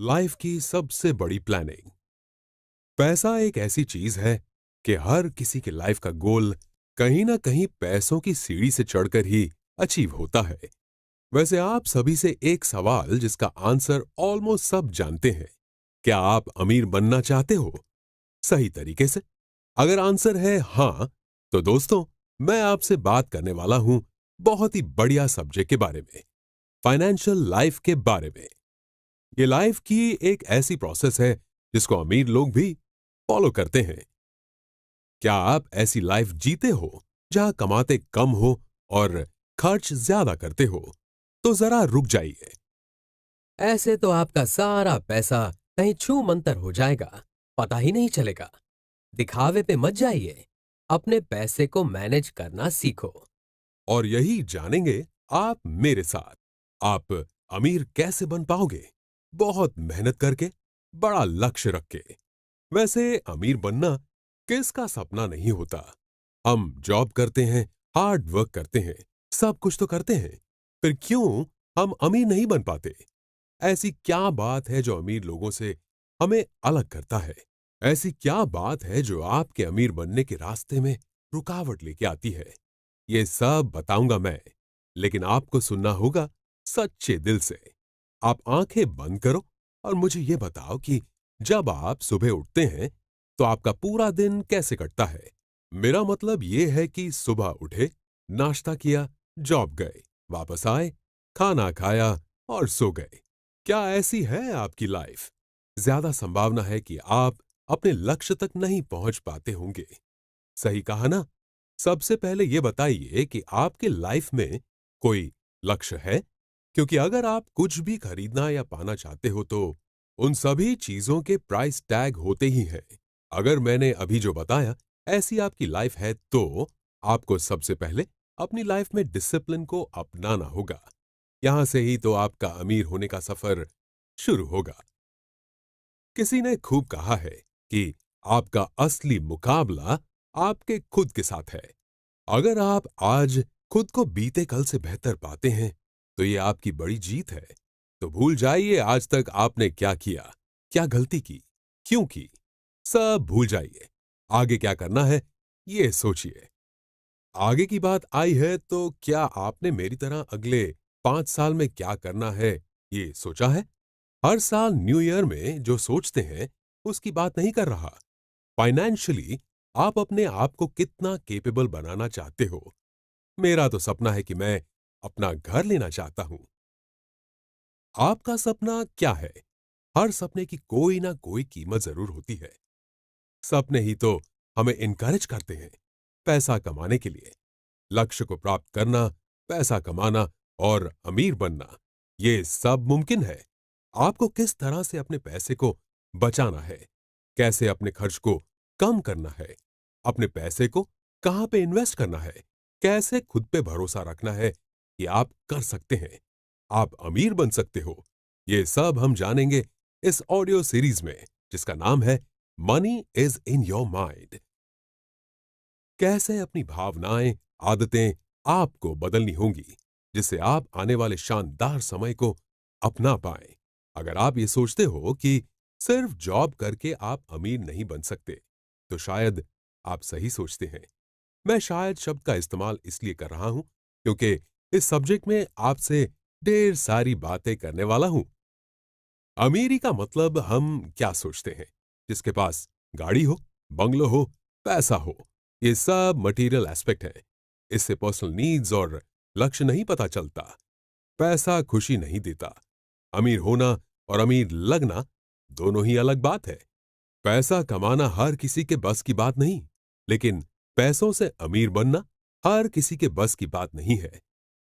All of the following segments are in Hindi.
लाइफ की सबसे बड़ी प्लानिंग। पैसा एक ऐसी चीज है कि हर किसी के लाइफ का गोल कहीं ना कहीं पैसों की सीढ़ी से चढ़कर ही अचीव होता है। वैसे आप सभी से एक सवाल जिसका आंसर ऑलमोस्ट सब जानते हैं। क्या आप अमीर बनना चाहते हो? सही तरीके से? अगर आंसर है हां, तो दोस्तों, मैं आपसे बात करने वाला हूं बहुत ही बढ़िया सब्जेक्ट के बारे में, फाइनेंशियल लाइफ के बारे में। ये लाइफ की एक ऐसी प्रोसेस है जिसको अमीर लोग भी फॉलो करते हैं। क्या आप ऐसी लाइफ जीते हो जहां कमाते कम हो और खर्च ज्यादा करते हो? तो जरा रुक जाइए। ऐसे तो आपका सारा पैसा कहीं छू मंतर हो जाएगा, पता ही नहीं चलेगा। दिखावे पे मत जाइए, अपने पैसे को मैनेज करना सीखो। और यही जानेंगे आप मेरे साथ। आप अमीर कैसे बन पाओगे? बहुत मेहनत करके, बड़ा लक्ष्य रख के। वैसे अमीर बनना किसका सपना नहीं होता? हम जॉब करते हैं, हार्ड वर्क करते हैं, सब कुछ तो करते हैं। फिर क्यों हम अमीर नहीं बन पाते? ऐसी क्या बात है जो अमीर लोगों से हमें अलग करता है? ऐसी क्या बात है जो आपके अमीर बनने के रास्ते में रुकावट लेके आती है? ये सब बताऊंगा मैं, लेकिन आपको सुनना होगा सच्चे दिल से। आप आंखें बंद करो और मुझे ये बताओ कि जब आप सुबह उठते हैं तो आपका पूरा दिन कैसे कटता है? मेरा मतलब ये है कि सुबह उठे, नाश्ता किया, जॉब गए, वापस आए, खाना खाया और सो गए। क्या ऐसी है आपकी लाइफ? ज्यादा संभावना है कि आप अपने लक्ष्य तक नहीं पहुंच पाते होंगे। सही कहा ना? सबसे पहले ये बताइए कि आपके लाइफ में कोई लक्ष्य है? क्योंकि अगर आप कुछ भी खरीदना या पाना चाहते हो तो उन सभी चीजों के प्राइस टैग होते ही हैं। अगर मैंने अभी जो बताया ऐसी आपकी लाइफ है तो आपको सबसे पहले अपनी लाइफ में डिसिप्लिन को अपनाना होगा। यहां से ही तो आपका अमीर होने का सफर शुरू होगा। किसी ने खूब कहा है कि आपका असली मुकाबला आपके खुद के साथ है। अगर आप आज खुद को बीते कल से बेहतर पाते हैं तो ये आपकी बड़ी जीत है। तो भूल जाइए आज तक आपने क्या किया, क्या गलती की, क्यों की। सब भूल जाइए। आगे क्या करना है ये सोचिए। आगे की बात आई है तो क्या आपने मेरी तरह अगले 5 साल में क्या करना है ये सोचा है? हर साल न्यू ईयर में जो सोचते हैं उसकी बात नहीं कर रहा। फाइनेंशियली आप अपने आप को कितना केपेबल बनाना चाहते हो? मेरा तो सपना है कि मैं अपना घर लेना चाहता हूं। आपका सपना क्या है? हर सपने की कोई ना कोई कीमत जरूर होती है। सपने ही तो हमें इनकरेज करते हैं पैसा कमाने के लिए। लक्ष्य को प्राप्त करना, पैसा कमाना और अमीर बनना, ये सब मुमकिन है। आपको किस तरह से अपने पैसे को बचाना है, कैसे अपने खर्च को कम करना है, अपने पैसे को कहां पे इन्वेस्ट करना है, कैसे खुद पे भरोसा रखना है कि आप कर सकते हैं, आप अमीर बन सकते हो। ये सब हम जानेंगे इस ऑडियो सीरीज में जिसका नाम है money is in your mind. कैसे अपनी भावनाएं, आदतें आपको बदलनी होंगी जिससे आप आने वाले शानदार समय को अपना पाएं। अगर आप ये सोचते हो कि सिर्फ जॉब करके आप अमीर नहीं बन सकते, तो शायद आप सही सोचते हैं। मैं शायद शब्द का इस्तेमाल इसलिए कर रहा हूं क्योंकि इस सब्जेक्ट में आपसे ढेर सारी बातें करने वाला हूं। अमीरी का मतलब हम क्या सोचते हैं? जिसके पास गाड़ी हो, बंगलो हो, पैसा हो, ये सब मटेरियल एस्पेक्ट है। इससे पर्सनल नीड्स और लक्ष्य नहीं पता चलता। पैसा खुशी नहीं देता। अमीर होना और अमीर लगना दोनों ही अलग बात है। पैसा कमाना हर किसी के बस की बात नहीं, लेकिन पैसों से अमीर बनना हर किसी के बस की बात नहीं है।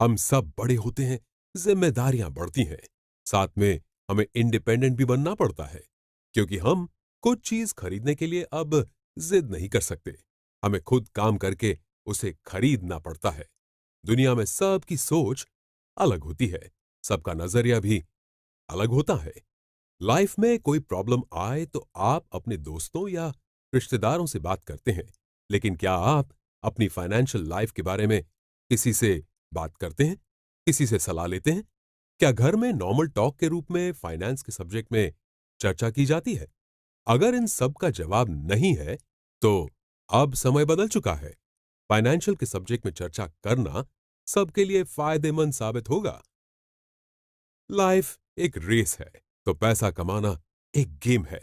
हम सब बड़े होते हैं, जिम्मेदारियां बढ़ती हैं, साथ में हमें इंडिपेंडेंट भी बनना पड़ता है, क्योंकि हम कुछ चीज खरीदने के लिए अब जिद नहीं कर सकते। हमें खुद काम करके उसे खरीदना पड़ता है। दुनिया में सबकी सोच अलग होती है, सबका नजरिया भी अलग होता है। लाइफ में कोई प्रॉब्लम आए तो आप अपने दोस्तों या रिश्तेदारों से बात करते हैं, लेकिन क्या आप अपनी फाइनेंशियल लाइफ के बारे में किसी से बात करते हैं, किसी से सलाह लेते हैं? क्या घर में नॉर्मल टॉक के रूप में फाइनेंस के सब्जेक्ट में चर्चा की जाती है? अगर इन सब का जवाब नहीं है, तो अब समय बदल चुका है। फाइनेंशियल के सब्जेक्ट में चर्चा करना सबके लिए फायदेमंद साबित होगा। लाइफ एक रेस है, तो पैसा कमाना एक गेम है।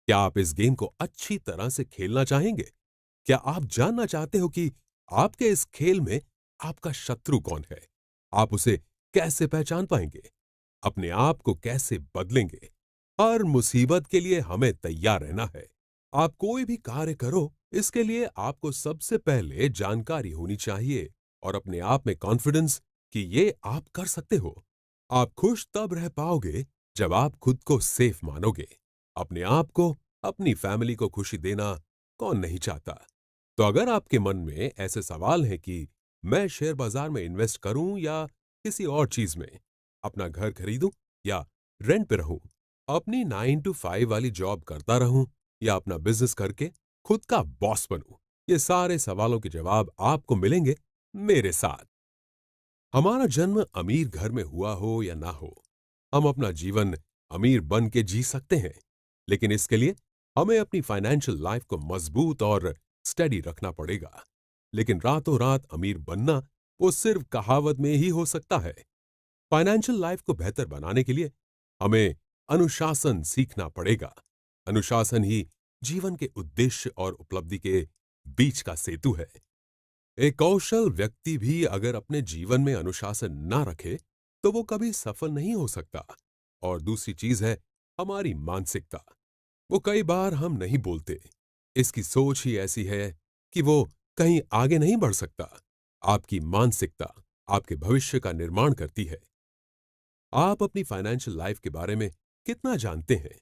क्या आप इस गेम को अच्छी तरह से खेलना चाहेंगे? क्या आप जानना चाहते हो कि आपके इस खेल में आपका शत्रु कौन है? आप उसे कैसे पहचान पाएंगे? अपने आप को कैसे बदलेंगे? हर मुसीबत के लिए हमें तैयार रहना है। आप कोई भी कार्य करो, इसके लिए आपको सबसे पहले जानकारी होनी चाहिए और अपने आप में कॉन्फिडेंस कि ये आप कर सकते हो। आप खुश तब रह पाओगे जब आप खुद को सेफ मानोगे। अपने आप को, अपनी फैमिली को खुशी देना कौन नहीं चाहता? तो अगर आपके मन में ऐसे सवाल हैं कि मैं शेयर बाजार में इन्वेस्ट करूं या किसी और चीज में, अपना घर खरीदूं या रेंट पे रहूं, अपनी 9 to 5 वाली जॉब करता रहूं या अपना बिजनेस करके खुद का बॉस बनूं, ये सारे सवालों के जवाब आपको मिलेंगे मेरे साथ। हमारा जन्म अमीर घर में हुआ हो या ना हो, हम अपना जीवन अमीर बन के जी सकते हैं। लेकिन इसके लिए हमें अपनी फाइनेंशियल लाइफ को मजबूत और स्टेडी रखना पड़ेगा। लेकिन रातों रात अमीर बनना वो सिर्फ कहावत में ही हो सकता है। फाइनेंशियल लाइफ को बेहतर बनाने के लिए हमें अनुशासन सीखना पड़ेगा। अनुशासन ही जीवन के उद्देश्य और उपलब्धि के बीच का सेतु है। एक कौशल व्यक्ति भी अगर अपने जीवन में अनुशासन ना रखे, तो वो कभी सफल नहीं हो सकता। और दूसरी चीज है हमारी मानसिकता। वो कई बार हम नहीं बोलते, इसकी सोच ही ऐसी है कि वो कहीं आगे नहीं बढ़ सकता। आपकी मानसिकता आपके भविष्य का निर्माण करती है। आप अपनी फाइनेंशियल लाइफ के बारे में कितना जानते हैं?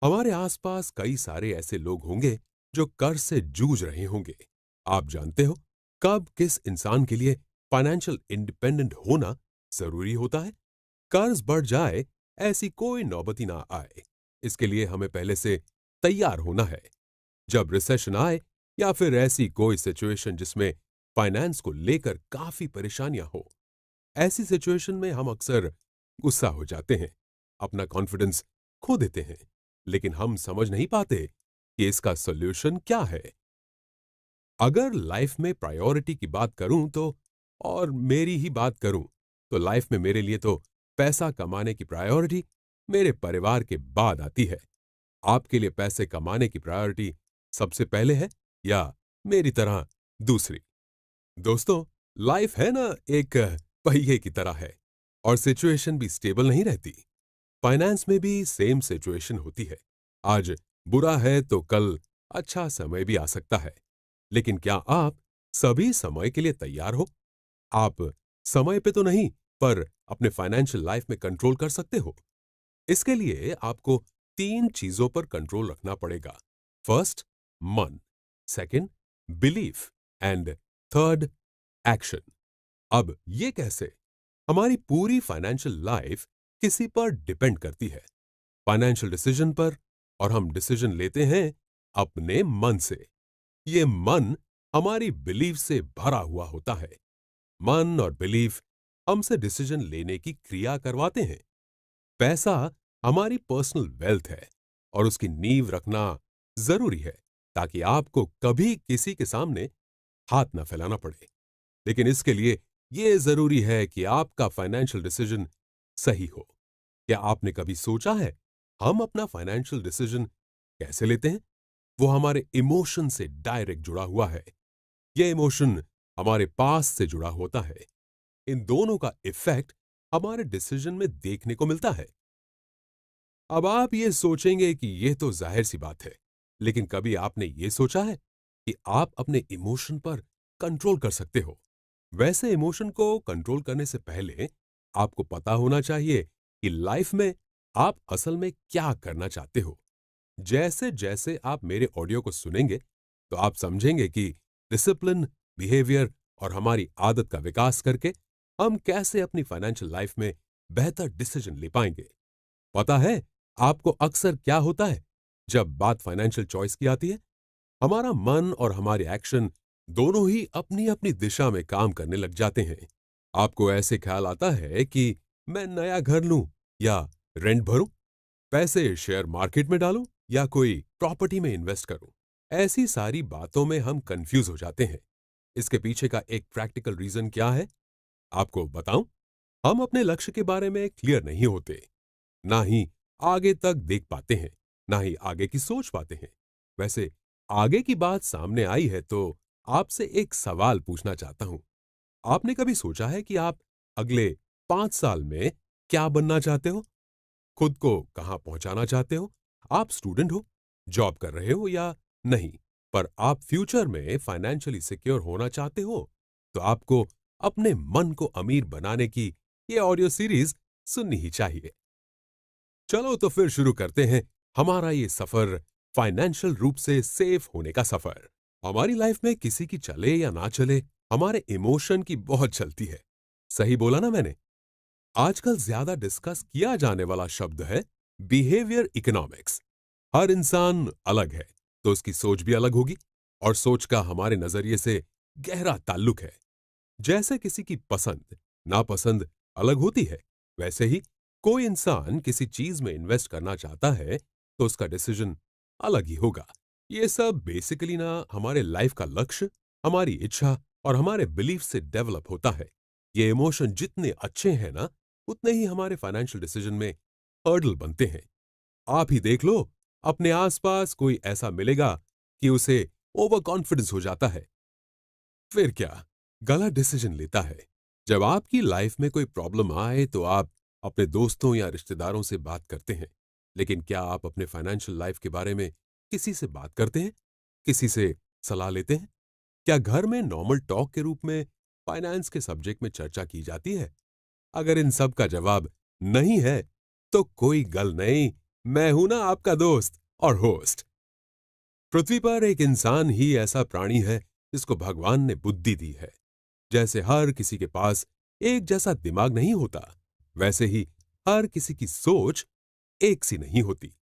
हमारे आसपास कई सारे ऐसे लोग होंगे जो कर्ज से जूझ रहे होंगे। आप जानते हो कब किस इंसान के लिए फाइनेंशियल इंडिपेंडेंट होना जरूरी होता है? कर्ज बढ़ जाए ऐसी कोई नौबत ही ना आए, इसके लिए हमें पहले से तैयार होना है। जब रिसेशन आए या फिर ऐसी कोई सिचुएशन जिसमें फाइनेंस को लेकर काफी परेशानियां हो, ऐसी सिचुएशन में हम अक्सर गुस्सा हो जाते हैं, अपना कॉन्फिडेंस खो देते हैं। लेकिन हम समझ नहीं पाते कि इसका सॉल्यूशन क्या है। अगर लाइफ में प्रायोरिटी की बात करूं तो, और मेरी ही बात करूं तो लाइफ में मेरे लिए तो पैसा कमाने की प्रायोरिटी मेरे परिवार के बाद आती है। आपके लिए पैसे कमाने की प्रायोरिटी सबसे पहले है या मेरी तरह दूसरी? दोस्तों, लाइफ है ना एक पहिए की तरह है और सिचुएशन भी स्टेबल नहीं रहती। फाइनेंस में भी सेम सिचुएशन होती है। आज बुरा है तो कल अच्छा समय भी आ सकता है। लेकिन क्या आप सभी समय के लिए तैयार हो? आप समय पे तो नहीं, पर अपने फाइनेंशियल लाइफ में कंट्रोल कर सकते हो। इसके लिए आपको 3 चीजों पर कंट्रोल रखना पड़ेगा। फर्स्ट, मन। Second, belief. And third, action. अब ये कैसे? हमारी पूरी फाइनेंशियल लाइफ किसी पर डिपेंड करती है, फाइनेंशियल डिसीजन पर, और हम डिसीजन लेते हैं अपने मन से। ये मन हमारी बिलीफ से भरा हुआ होता है। मन और बिलीफ हमसे डिसीजन लेने की क्रिया करवाते हैं। पैसा हमारी पर्सनल वेल्थ है और उसकी नींव रखना जरूरी है ताकि आपको कभी किसी के सामने हाथ ना फैलाना पड़े। लेकिन इसके लिए यह जरूरी है कि आपका फाइनेंशियल डिसीजन सही हो। क्या आपने कभी सोचा है हम अपना फाइनेंशियल डिसीजन कैसे लेते हैं? वो हमारे इमोशन से डायरेक्ट जुड़ा हुआ है। यह इमोशन हमारे पास से जुड़ा होता है। इन दोनों का इफेक्ट हमारे डिसीजन में देखने को मिलता है। अब आप ये सोचेंगे कि यह तो जाहिर सी बात है, लेकिन कभी आपने ये सोचा है कि आप अपने इमोशन पर कंट्रोल कर सकते हो? वैसे इमोशन को कंट्रोल करने से पहले आपको पता होना चाहिए कि लाइफ में आप असल में क्या करना चाहते हो। जैसे जैसे आप मेरे ऑडियो को सुनेंगे, तो आप समझेंगे कि डिसिप्लिन, बिहेवियर और हमारी आदत का विकास करके हम कैसे अपनी फाइनेंशियल लाइफ में बेहतर डिसीजन ले पाएंगे। पता है आपको अक्सर क्या होता है जब बात फाइनेंशियल चॉइस की आती है? हमारा मन और हमारे एक्शन दोनों ही अपनी अपनी दिशा में काम करने लग जाते हैं। आपको ऐसे ख्याल आता है कि मैं नया घर लूं या रेंट भरूं, पैसे शेयर मार्केट में डालूं या कोई प्रॉपर्टी में इन्वेस्ट करूं। ऐसी सारी बातों में हम कंफ्यूज हो जाते हैं। इसके पीछे का एक प्रैक्टिकल रीजन क्या है, आपको बताऊं। हम अपने लक्ष्य के बारे में क्लियर नहीं होते, ना ही आगे तक देख पाते हैं, ना ही आगे की सोच पाते हैं। वैसे आगे की बात सामने आई है तो आपसे एक सवाल पूछना चाहता हूं। आपने कभी सोचा है कि आप अगले 5 साल में क्या बनना चाहते हो? खुद को कहां पहुंचाना चाहते हो? आप स्टूडेंट हो, जॉब कर रहे हो या नहीं, पर आप फ्यूचर में फाइनेंशियली सिक्योर होना चाहते हो, तो आपको अपने मन को अमीर बनाने की ये ऑडियो सीरीज सुननी ही चाहिए। चलो तो फिर शुरू करते हैं हमारा ये सफर, फाइनेंशियल रूप से सेफ होने का सफर। हमारी लाइफ में किसी की चले या ना चले, हमारे इमोशन की बहुत चलती है। सही बोला ना मैंने? आजकल ज्यादा डिस्कस किया जाने वाला शब्द है बिहेवियर इकोनॉमिक्स। हर इंसान अलग है, तो उसकी सोच भी अलग होगी, और सोच का हमारे नजरिए से गहरा ताल्लुक है। जैसे किसी की पसंद नापसंद अलग होती है, वैसे ही कोई इंसान किसी चीज में इन्वेस्ट करना चाहता है तो उसका डिसीजन अलग ही होगा। ये सब बेसिकली ना हमारे लाइफ का लक्ष्य, हमारी इच्छा और हमारे बिलीफ से डेवलप होता है। ये इमोशन जितने अच्छे हैं ना, उतने ही हमारे फाइनेंशियल डिसीजन में हर्डल बनते हैं। आप ही देख लो, अपने आसपास कोई ऐसा मिलेगा कि उसे ओवर कॉन्फिडेंस हो जाता है, फिर क्या गलत डिसीजन लेता है। जब आपकी लाइफ में कोई प्रॉब्लम आए तो आप अपने दोस्तों या रिश्तेदारों से बात करते हैं, लेकिन क्या आप अपने फाइनेंशियल लाइफ के बारे में किसी से बात करते हैं? किसी से सलाह लेते हैं? क्या घर में नॉर्मल टॉक के रूप में फाइनेंस के सब्जेक्ट में चर्चा की जाती है? अगर इन सब का जवाब नहीं है, तो कोई गल नहीं, मैं हूं ना आपका दोस्त और होस्ट। पृथ्वी पर एक इंसान ही ऐसा प्राणी है जिसको भगवान ने बुद्धि दी है। जैसे हर किसी के पास एक जैसा दिमाग नहीं होता, वैसे ही हर किसी की सोच एक सी नहीं होती।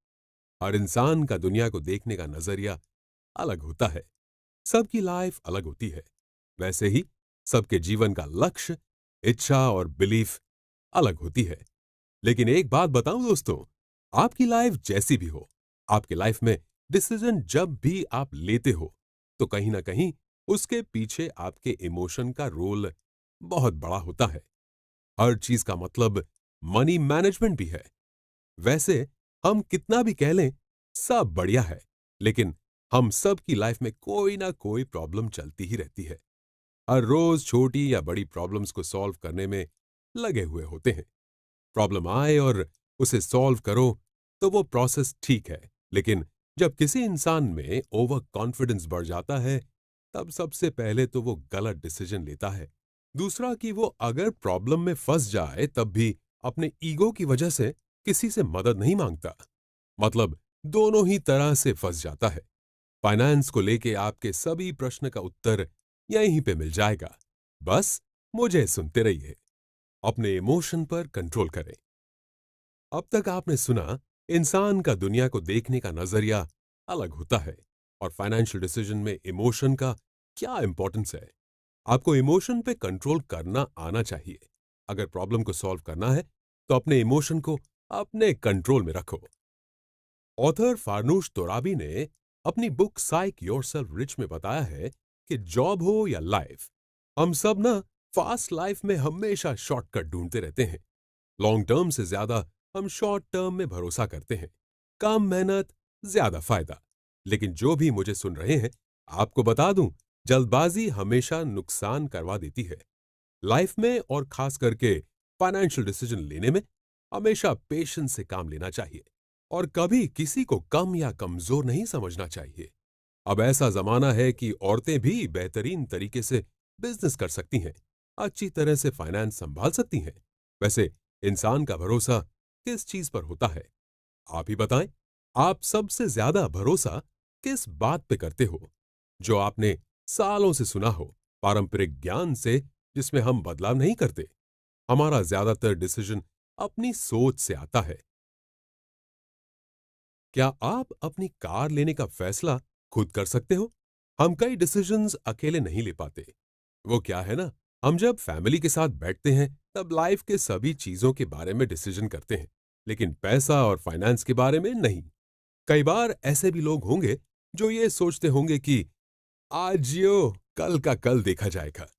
हर इंसान का दुनिया को देखने का नजरिया अलग होता है। सबकी लाइफ अलग होती है। वैसे ही सबके जीवन का लक्ष्य, इच्छा और बिलीफ अलग होती है। लेकिन एक बात बताऊं दोस्तों, आपकी लाइफ जैसी भी हो, आपकी लाइफ में डिसीजन जब भी आप लेते हो, तो कहीं ना कहीं उसके पीछे आपके इमोशन का रोल बहुत बड़ा होता है। हर चीज का मतलब मनी मैनेजमेंट भी है। वैसे हम कितना भी कह लें, सब बढ़िया है, लेकिन हम सब की लाइफ में कोई ना कोई प्रॉब्लम चलती ही रहती है। हर रोज छोटी या बड़ी प्रॉब्लम्स को सॉल्व करने में लगे हुए होते हैं। प्रॉब्लम आए और उसे सॉल्व करो तो वो प्रोसेस ठीक है, लेकिन जब किसी इंसान में ओवर कॉन्फिडेंस बढ़ जाता है, तब सबसे पहले तो वो गलत डिसीजन लेता है। दूसरा कि वो अगर प्रॉब्लम में फंस जाए तब भी अपने ईगो की वजह से किसी से मदद नहीं मांगता। मतलब दोनों ही तरह से फंस जाता है। फाइनेंस को लेके आपके सभी प्रश्न का उत्तर यहीं पे मिल जाएगा। बस मुझे सुनते रहिए। अपने इमोशन पर कंट्रोल करें। अब तक आपने सुना, इंसान का दुनिया को देखने का नजरिया अलग होता है, और फाइनेंशियल डिसीजन में इमोशन का क्या इंपॉर्टेंस है। आपको इमोशन पे कंट्रोल करना आना चाहिए। अगर प्रॉब्लम को सॉल्व करना है तो अपने इमोशन को अपने कंट्रोल में रखो। ऑथर फारनूश तोराबी ने अपनी बुक साइक योरसेल्फ रिच में बताया है कि जॉब हो या लाइफ, हम सब ना फास्ट लाइफ में हमेशा शॉर्टकट ढूंढते रहते हैं। लॉन्ग टर्म से ज्यादा हम शॉर्ट टर्म में भरोसा करते हैं। कम मेहनत, ज्यादा फायदा। लेकिन जो भी मुझे सुन रहे हैं, आपको बता दूं, जल्दबाजी हमेशा नुकसान करवा देती है। लाइफ में और खास करके फाइनेंशियल डिसीजन लेने में हमेशा पेशेंस से काम लेना चाहिए, और कभी किसी को कम या कमजोर नहीं समझना चाहिए। अब ऐसा जमाना है कि औरतें भी बेहतरीन तरीके से बिजनेस कर सकती हैं, अच्छी तरह से फाइनेंस संभाल सकती हैं। वैसे इंसान का भरोसा किस चीज पर होता है? आप ही बताएं। आप सबसे ज्यादा भरोसा किस बात पे करते हो? जो आपने सालों से सुना हो, पारंपरिक ज्ञान से जिसमें हम बदलाव नहीं करते। हमारा ज्यादातर डिसीजन अपनी सोच से आता है। क्या आप अपनी कार लेने का फैसला खुद कर सकते हो? हम कई डिसीजंस अकेले नहीं ले पाते। वो क्या है ना, हम जब फैमिली के साथ बैठते हैं तब लाइफ के सभी चीजों के बारे में डिसीजन करते हैं, लेकिन पैसा और फाइनेंस के बारे में नहीं। कई बार ऐसे भी लोग होंगे जो ये सोचते होंगे कि आज जियो, कल का कल देखा जाएगा।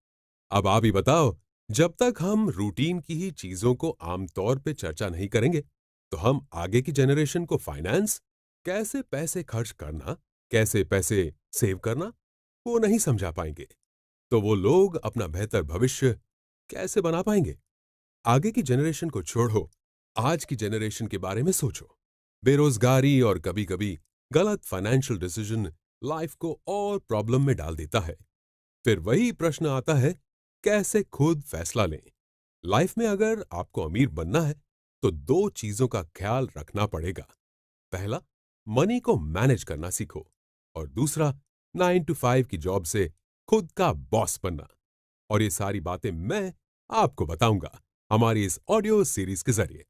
अब आप ही बताओ, जब तक हम रूटीन की ही चीजों को आमतौर पे चर्चा नहीं करेंगे, तो हम आगे की जनरेशन को फाइनेंस, कैसे पैसे खर्च करना, कैसे पैसे सेव करना, वो नहीं समझा पाएंगे। तो वो लोग अपना बेहतर भविष्य कैसे बना पाएंगे? आगे की जनरेशन को छोड़ो, आज की जनरेशन के बारे में सोचो। बेरोजगारी और कभी-कभी गलत फाइनेंशियल डिसीजन लाइफ को और प्रॉब्लम में डाल देता है। फिर वही प्रश्न आता है, कैसे खुद फैसला लें? लाइफ में अगर आपको अमीर बनना है, तो दो चीजों का ख्याल रखना पड़ेगा। पहला, मनी को मैनेज करना सीखो, और दूसरा, 9 to 5 की जॉब से खुद का बॉस बनना। और ये सारी बातें मैं आपको बताऊंगा हमारी इस ऑडियो सीरीज के जरिए।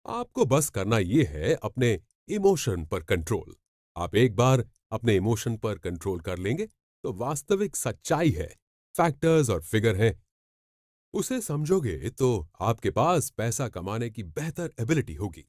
आपको बस करना यह है अपने इमोशन पर कंट्रोल। आप एक बार अपने इमोशन पर कंट्रोल कर लेंगे तो वास्तविक सच्चाई है, फैक्टर्स और फिगर हैं, उसे समझोगे तो आपके पास पैसा कमाने की बेहतर एबिलिटी होगी।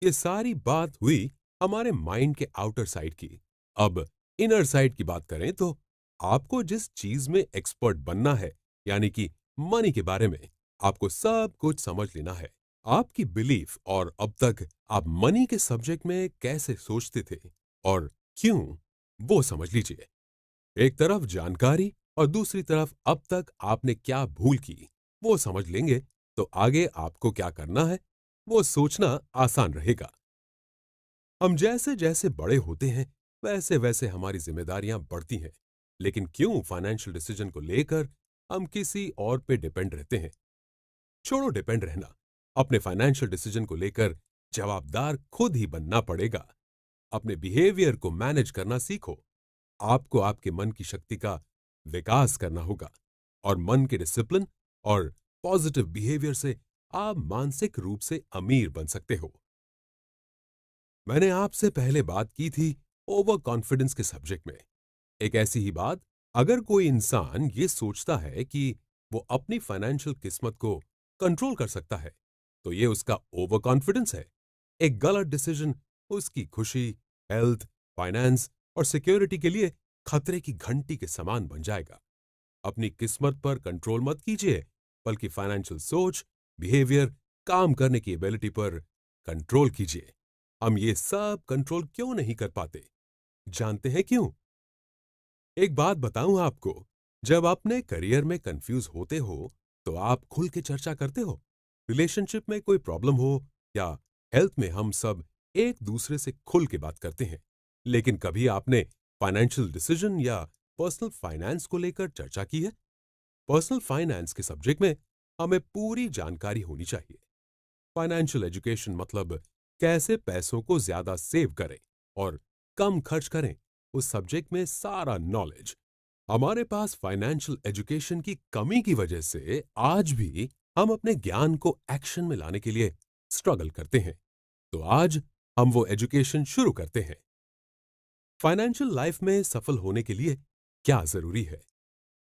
ये सारी बात हुई हमारे माइंड के आउटर साइड की। अब इनर साइड की बात करें तो आपको जिस चीज में एक्सपर्ट बनना है, यानी कि मनी के बारे में, आपको सब कुछ समझ लेना है। आपकी बिलीफ और अब तक आप मनी के सब्जेक्ट में कैसे सोचते थे और क्यों, वो समझ लीजिए। एक तरफ जानकारी और दूसरी तरफ अब तक आपने क्या भूल की, वो समझ लेंगे तो आगे आपको क्या करना है वो सोचना आसान रहेगा। हम जैसे जैसे बड़े होते हैं वैसे वैसे हमारी जिम्मेदारियां बढ़ती हैं, लेकिन क्यों फाइनेंशियल डिसीजन को लेकर हम किसी और पे डिपेंड रहते हैं? छोड़ो डिपेंड रहना, अपने फाइनेंशियल डिसीजन को लेकर जवाबदार खुद ही बनना पड़ेगा। अपने बिहेवियर को मैनेज करना सीखो। आपको आपके मन की शक्ति का विकास करना होगा, और मन के डिसिप्लिन और पॉजिटिव बिहेवियर से आप मानसिक रूप से अमीर बन सकते हो। मैंने आपसे पहले बात की थी ओवर कॉन्फिडेंस के सब्जेक्ट में। एक ऐसी ही बात, अगर कोई इंसान ये सोचता है कि वो अपनी फाइनेंशियल किस्मत को कंट्रोल कर सकता है, तो ये उसका ओवर कॉन्फिडेंस है। एक गलत डिसीजन उसकी खुशी, हेल्थ, फाइनेंस और सिक्योरिटी के लिए खतरे की घंटी के समान बन जाएगा। अपनी किस्मत पर कंट्रोल मत कीजिए, बल्कि फाइनेंशियल सोच, बिहेवियर, काम करने की एबिलिटी पर कंट्रोल कीजिए। हम ये सब कंट्रोल क्यों नहीं कर पाते? जानते हैं क्यों? एक बात बताऊं आपको, जब अपने करियर में कंफ्यूज होते हो तो आप खुल के चर्चा करते हो। रिलेशनशिप में कोई प्रॉब्लम हो या हेल्थ में, हम सब एक दूसरे से खुल के बात करते हैं। लेकिन कभी आपने फाइनेंशियल डिसीजन या पर्सनल फाइनेंस को लेकर चर्चा की है? पर्सनल फाइनेंस के सब्जेक्ट में हमें पूरी जानकारी होनी चाहिए। फाइनेंशियल एजुकेशन मतलब कैसे पैसों को ज्यादा सेव करें और कम खर्च करें, उस सब्जेक्ट में सारा नॉलेज। हमारे पास फाइनेंशियल एजुकेशन की कमी की वजह से आज भी हम अपने ज्ञान को एक्शन में लाने के लिए स्ट्रगल करते हैं। तो आज हम वो एजुकेशन शुरू करते हैं। फाइनेंशियल लाइफ में सफल होने के लिए क्या जरूरी है?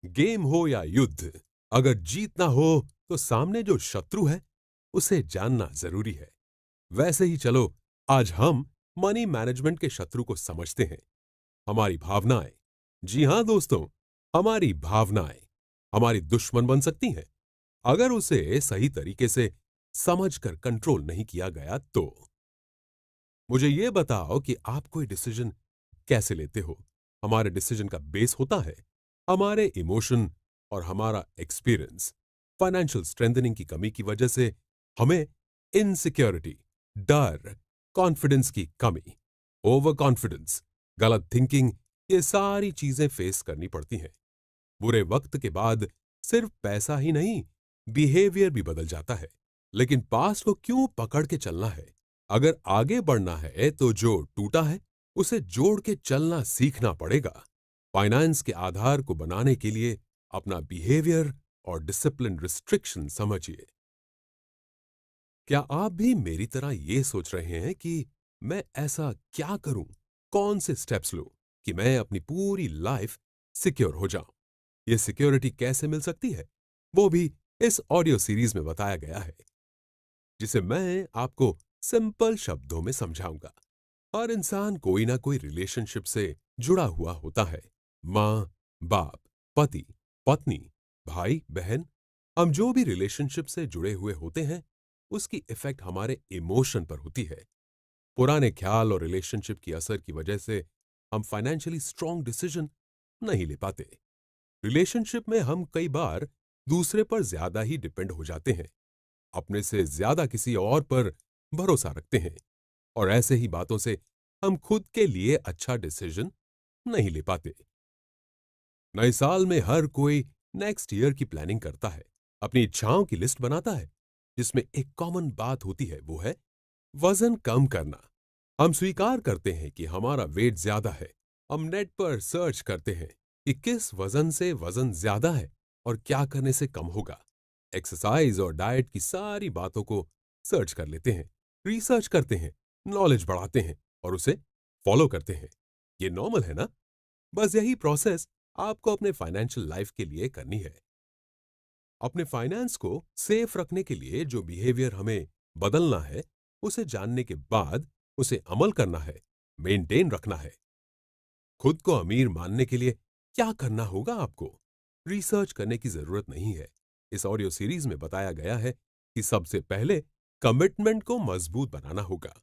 गेम हो या युद्ध, अगर जीतना हो तो सामने जो शत्रु है उसे जानना जरूरी है। वैसे ही चलो, आज हम मनी मैनेजमेंट के शत्रु को समझते हैं, हमारी भावनाएं। जी हां दोस्तों, हमारी भावनाएं हमारी दुश्मन बन सकती हैं अगर उसे सही तरीके से समझकर कंट्रोल नहीं किया गया तो। मुझे यह बताओ कि आप कोई डिसीजन कैसे लेते हो? हमारे डिसीजन का बेस होता है हमारे इमोशन और हमारा एक्सपीरियंस। फाइनेंशियल स्ट्रेंथनिंग की कमी की वजह से हमें इनसिक्योरिटी, डर, कॉन्फिडेंस की कमी, ओवर कॉन्फिडेंस, गलत थिंकिंग, ये सारी चीजें फेस करनी पड़ती हैं। बुरे वक्त के बाद सिर्फ पैसा ही नहीं, बिहेवियर भी बदल जाता है। लेकिन पास्ट को क्यों पकड़ के चलना है? अगर आगे बढ़ना है तो जो टूटा है उसे जोड़ के चलना सीखना पड़ेगा। फाइनेंस के आधार को बनाने के लिए अपना बिहेवियर और डिसिप्लिन रिस्ट्रिक्शन समझिए। क्या आप भी मेरी तरह ये सोच रहे हैं कि मैं ऐसा क्या करूं, कौन से स्टेप्स लूं कि मैं अपनी पूरी लाइफ सिक्योर हो जाऊं? ये सिक्योरिटी कैसे मिल सकती है, वो भी इस ऑडियो सीरीज में बताया गया है, जिसे मैं आपको सिंपल शब्दों में समझाऊंगा। हर इंसान कोई ना कोई रिलेशनशिप से जुड़ा हुआ होता है। माँ, बाप, पति, पत्नी, भाई, बहन। हम जो भी रिलेशनशिप से जुड़े हुए होते हैं, उसकी इफेक्ट हमारे इमोशन पर होती है। पुराने ख्याल और रिलेशनशिप की असर की वजह से हम फाइनेंशियली स्ट्रांग डिसीजन नहीं ले पाते। रिलेशनशिप में हम कई बार दूसरे पर ज्यादा ही डिपेंड हो जाते हैं, अपने से ज्यादा किसी और पर भरोसा रखते हैं, और ऐसे ही बातों से हम खुद के लिए अच्छा डिसीजन नहीं ले पाते। नए साल में हर कोई नेक्स्ट ईयर की प्लानिंग करता है, अपनी इच्छाओं की लिस्ट बनाता है, जिसमें एक कॉमन बात होती है, वो है वजन कम करना। हम स्वीकार करते हैं कि हमारा वेट ज्यादा है। हम नेट पर सर्च करते हैं कि किस वजन से वजन ज्यादा है और क्या करने से कम होगा। एक्सरसाइज और डाइट की सारी बातों को सर्च कर लेते हैं, रिसर्च करते हैं, नॉलेज बढ़ाते हैं और उसे फॉलो करते हैं। ये नॉर्मल है ना? बस यही प्रोसेस आपको अपने फाइनेंशियल लाइफ के लिए करनी है। अपने फाइनेंस को सेफ रखने के लिए जो बिहेवियर हमें बदलना है, उसे जानने के बाद उसे अमल करना है, मेंटेन रखना है। खुद को अमीर मानने के लिए क्या करना होगा आपको? रिसर्च करने की जरूरत नहीं है। इस ऑडियो सीरीज में बताया गया है कि सबसे पहले कमिटमेंट को मजबूत बनाना होगा,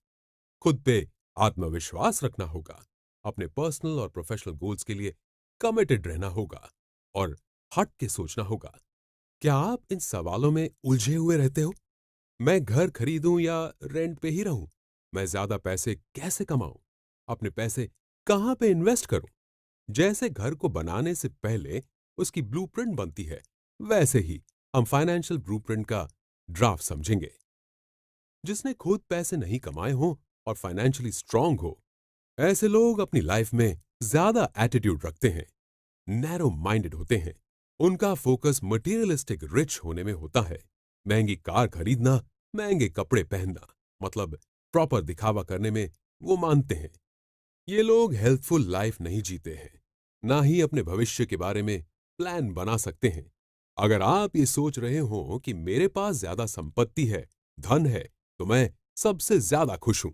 खुद पे आत्मविश्वास रखना होगा, अपने पर्सनल और प्रोफेशनल गोल्स के लिए कमिटेड रहना होगा और हट के सोचना होगा। क्या आप इन सवालों में उलझे हुए रहते हो? मैं घर खरीदूं या रेंट पे ही रहूं? मैं ज्यादा पैसे कैसे कमाऊं? अपने पैसे कहां पे इन्वेस्ट करूं? जैसे घर को बनाने से पहले उसकी ब्लूप्रिंट बनती है, वैसे ही हम फाइनेंशियल ब्लूप्रिंट का ड्राफ्ट समझेंगे। जिसने खुद पैसे नहीं कमाए हों और फाइनेंशियली स्ट्रांग हो, ऐसे लोग अपनी लाइफ में ज्यादा एटीट्यूड रखते हैं, नैरो माइंडेड होते हैं। उनका फोकस मटेरियलिस्टिक रिच होने में होता है। महंगी कार खरीदना, महंगे कपड़े पहनना, मतलब प्रॉपर दिखावा करने में वो मानते हैं। ये लोग हेल्थफुल लाइफ नहीं जीते हैं, ना ही अपने भविष्य के बारे में प्लान बना सकते हैं। अगर आप ये सोच रहे हो कि मेरे पास ज्यादा संपत्ति है, धन है, तो मैं सबसे ज्यादा खुश हूं,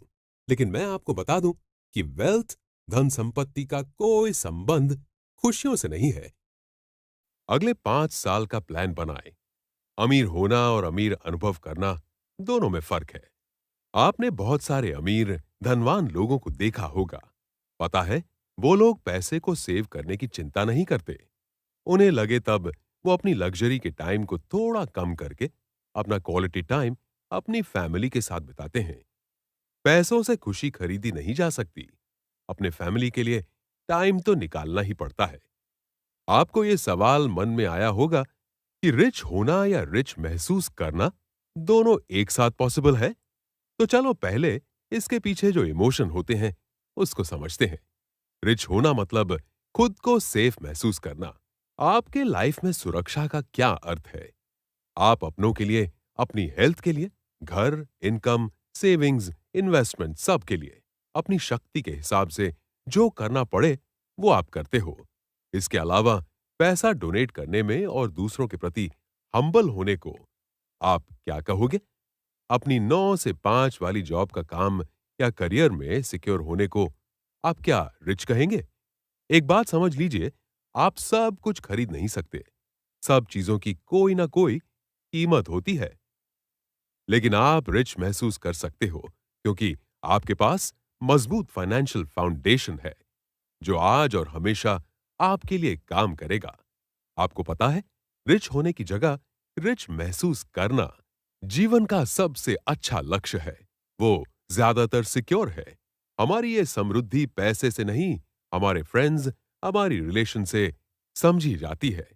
लेकिन मैं आपको बता दूं कि वेल्थ, धन संपत्ति का कोई संबंध खुशियों से नहीं है। अगले 5 साल का प्लान बनाएं। अमीर होना और अमीर अनुभव करना, दोनों में फर्क है। आपने बहुत सारे अमीर, धनवान लोगों को देखा होगा। पता है, वो लोग पैसे को सेव करने की चिंता नहीं करते। उन्हें लगे तब वो अपनी लग्जरी के टाइम को थोड़ा कम करके अपना क्वालिटी टाइम अपनी फैमिली के साथ बिताते हैं। पैसों से खुशी खरीदी नहीं जा सकती। अपने फैमिली के लिए टाइम तो निकालना ही पड़ता है। आपको ये सवाल मन में आया होगा कि रिच होना या रिच महसूस करना, दोनों एक साथ पॉसिबल है? तो चलो पहले इसके पीछे जो इमोशन होते हैं उसको समझते हैं। रिच होना मतलब खुद को सेफ महसूस करना। आपके लाइफ में सुरक्षा का क्या अर्थ है? आप अपनों के लिए, अपनी हेल्थ के लिए, घर, इनकम, सेविंग्स, इन्वेस्टमेंट, सब के लिए अपनी शक्ति के हिसाब से जो करना पड़े वो आप करते हो। इसके अलावा पैसा डोनेट करने में और दूसरों के प्रति हम्बल होने को आप क्या कहोगे? अपनी 9 से 5 वाली जॉब का काम या करियर में सिक्योर होने को आप क्या रिच कहेंगे? एक बात समझ लीजिए, आप सब कुछ खरीद नहीं सकते। सब चीजों की कोई ना कोई कीमत होती है। लेकिन आप रिच महसूस कर सकते हो क्योंकि आपके पास मजबूत फाइनेंशियल फाउंडेशन है, जो आज और हमेशा आपके लिए काम करेगा। आपको पता है, रिच होने की जगह रिच महसूस करना जीवन का सबसे अच्छा लक्ष्य है। वो ज्यादातर सिक्योर है। हमारी ये समृद्धि पैसे से नहीं, हमारे फ्रेंड्स, हमारी रिलेशन से समझी जाती है।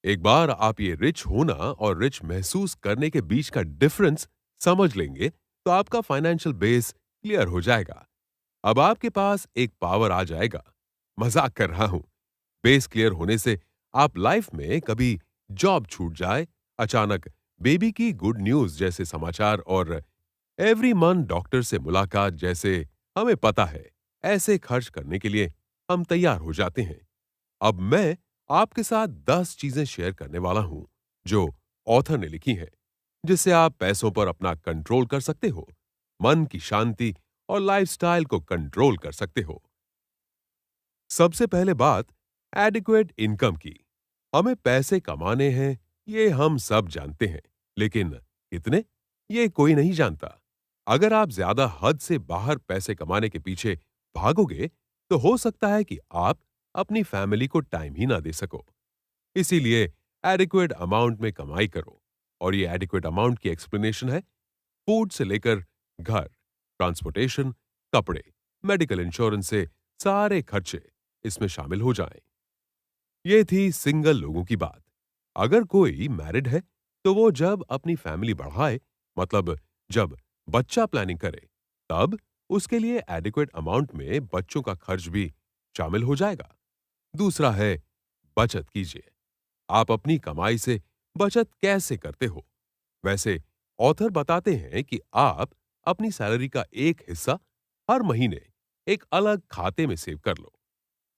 एक बार आप ये रिच होना और रिच महसूस करने के बीच का डिफरेंस समझ लेंगे तो आपका फाइनेंशियल बेस क्लियर हो जाएगा। अब आपके पास एक पावर आ जाएगा। मजाक कर रहा हूं। बेस क्लियर होने से आप लाइफ में कभी जॉब छूट जाए, अचानक बेबी की गुड न्यूज जैसे समाचार और एवरी मंथ डॉक्टर से मुलाकात जैसे हमें पता है, ऐसे खर्च करने के लिए हम तैयार हो जाते हैं। अब मैं आपके साथ 10 चीजें शेयर करने वाला हूं जो ऑथर ने लिखी हैं, जिससे आप पैसों पर अपना कंट्रोल कर सकते हो, मन की शांति और लाइफस्टाइल को कंट्रोल कर सकते हो। सबसे पहले बात एडिक्वेट इनकम की। हमें पैसे कमाने हैं, ये हम सब जानते हैं, लेकिन कितने, ये कोई नहीं जानता। अगर आप ज्यादा हद से बाहर पैसे कमाने के पीछे भागोगे, तो हो सकता है कि आप अपनी फैमिली को टाइम ही ना दे सको। इसीलिए एडिक्वेट अमाउंट में कमाई करो। और ये एडिक्वेट अमाउंट की एक्सप्लेनेशन है फूड से लेकर घर, ट्रांसपोर्टेशन, कपड़े, मेडिकल इंश्योरेंस से सारे खर्चे इसमें शामिल हो जाएं। ये थी सिंगल लोगों की बात। अगर कोई मैरिड है, तो वो जब अपनी फैमिली बढ़ाए, मतलब जब बच्चा प्लानिंग करे, तब उसके लिए एडिक्वेट अमाउंट में बच्चों का खर्च भी शामिल हो जाएगा। दूसरा है बचत कीजिए। आप अपनी कमाई से बचत कैसे करते हो? वैसे ऑथर बताते हैं कि आप अपनी सैलरी का एक हिस्सा हर महीने एक अलग खाते में सेव कर लो।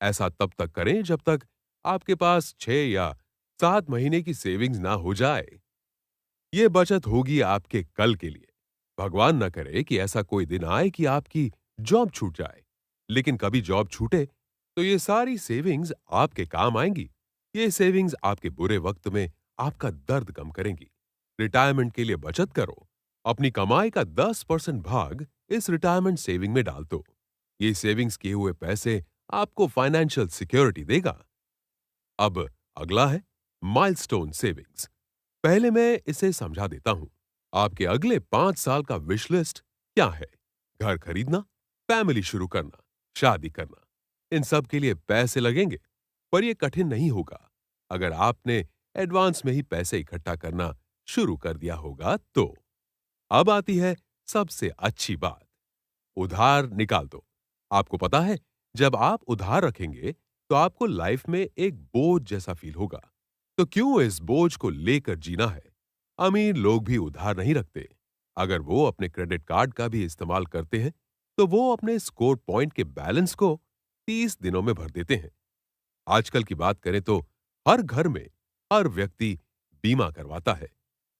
ऐसा तब तक करें जब तक आपके पास 6 या 7 महीने की सेविंग्स ना हो जाए। ये बचत होगी आपके कल के लिए। भगवान न करे कि ऐसा कोई दिन आए कि आपकी जॉब छूट जाए। लेकिन कभी जॉब छूटे तो ये सारी सेविंग्स आपके काम आएंगी। ये सेविंग्स आपके बुरे वक्त में आपका दर्द कम करेंगी। रिटायरमेंट के लिए बचत करो। अपनी कमाई का 10% भाग इस रिटायरमेंट सेविंग में डाल दो। ये सेविंग्स किए हुए पैसे आपको फाइनेंशियल सिक्योरिटी देगा। अब अगला है माइलस्टोन सेविंग्स। पहले मैं इसे समझा देता हूं। आपके अगले 5 साल का विश लिस्ट क्या है? घर खरीदना, फैमिली शुरू करना, शादी करना। इन सब के लिए पैसे लगेंगे, पर यह कठिन नहीं होगा अगर आपने एडवांस में ही पैसे इकट्ठा करना शुरू कर दिया होगा तो। अब आती है सबसे अच्छी बात, उधार निकाल दो। आपको पता है, जब आप उधार रखेंगे तो आपको लाइफ में एक बोझ जैसा फील होगा। तो क्यों इस बोझ को लेकर जीना है? अमीर लोग भी उधार नहीं रखते। अगर वो अपने क्रेडिट कार्ड का भी इस्तेमाल करते हैं, तो वो अपने स्कोर पॉइंट के बैलेंस को 30 दिनों में भर देते हैं। आजकल की बात करें तो हर घर में हर व्यक्ति बीमा करवाता है।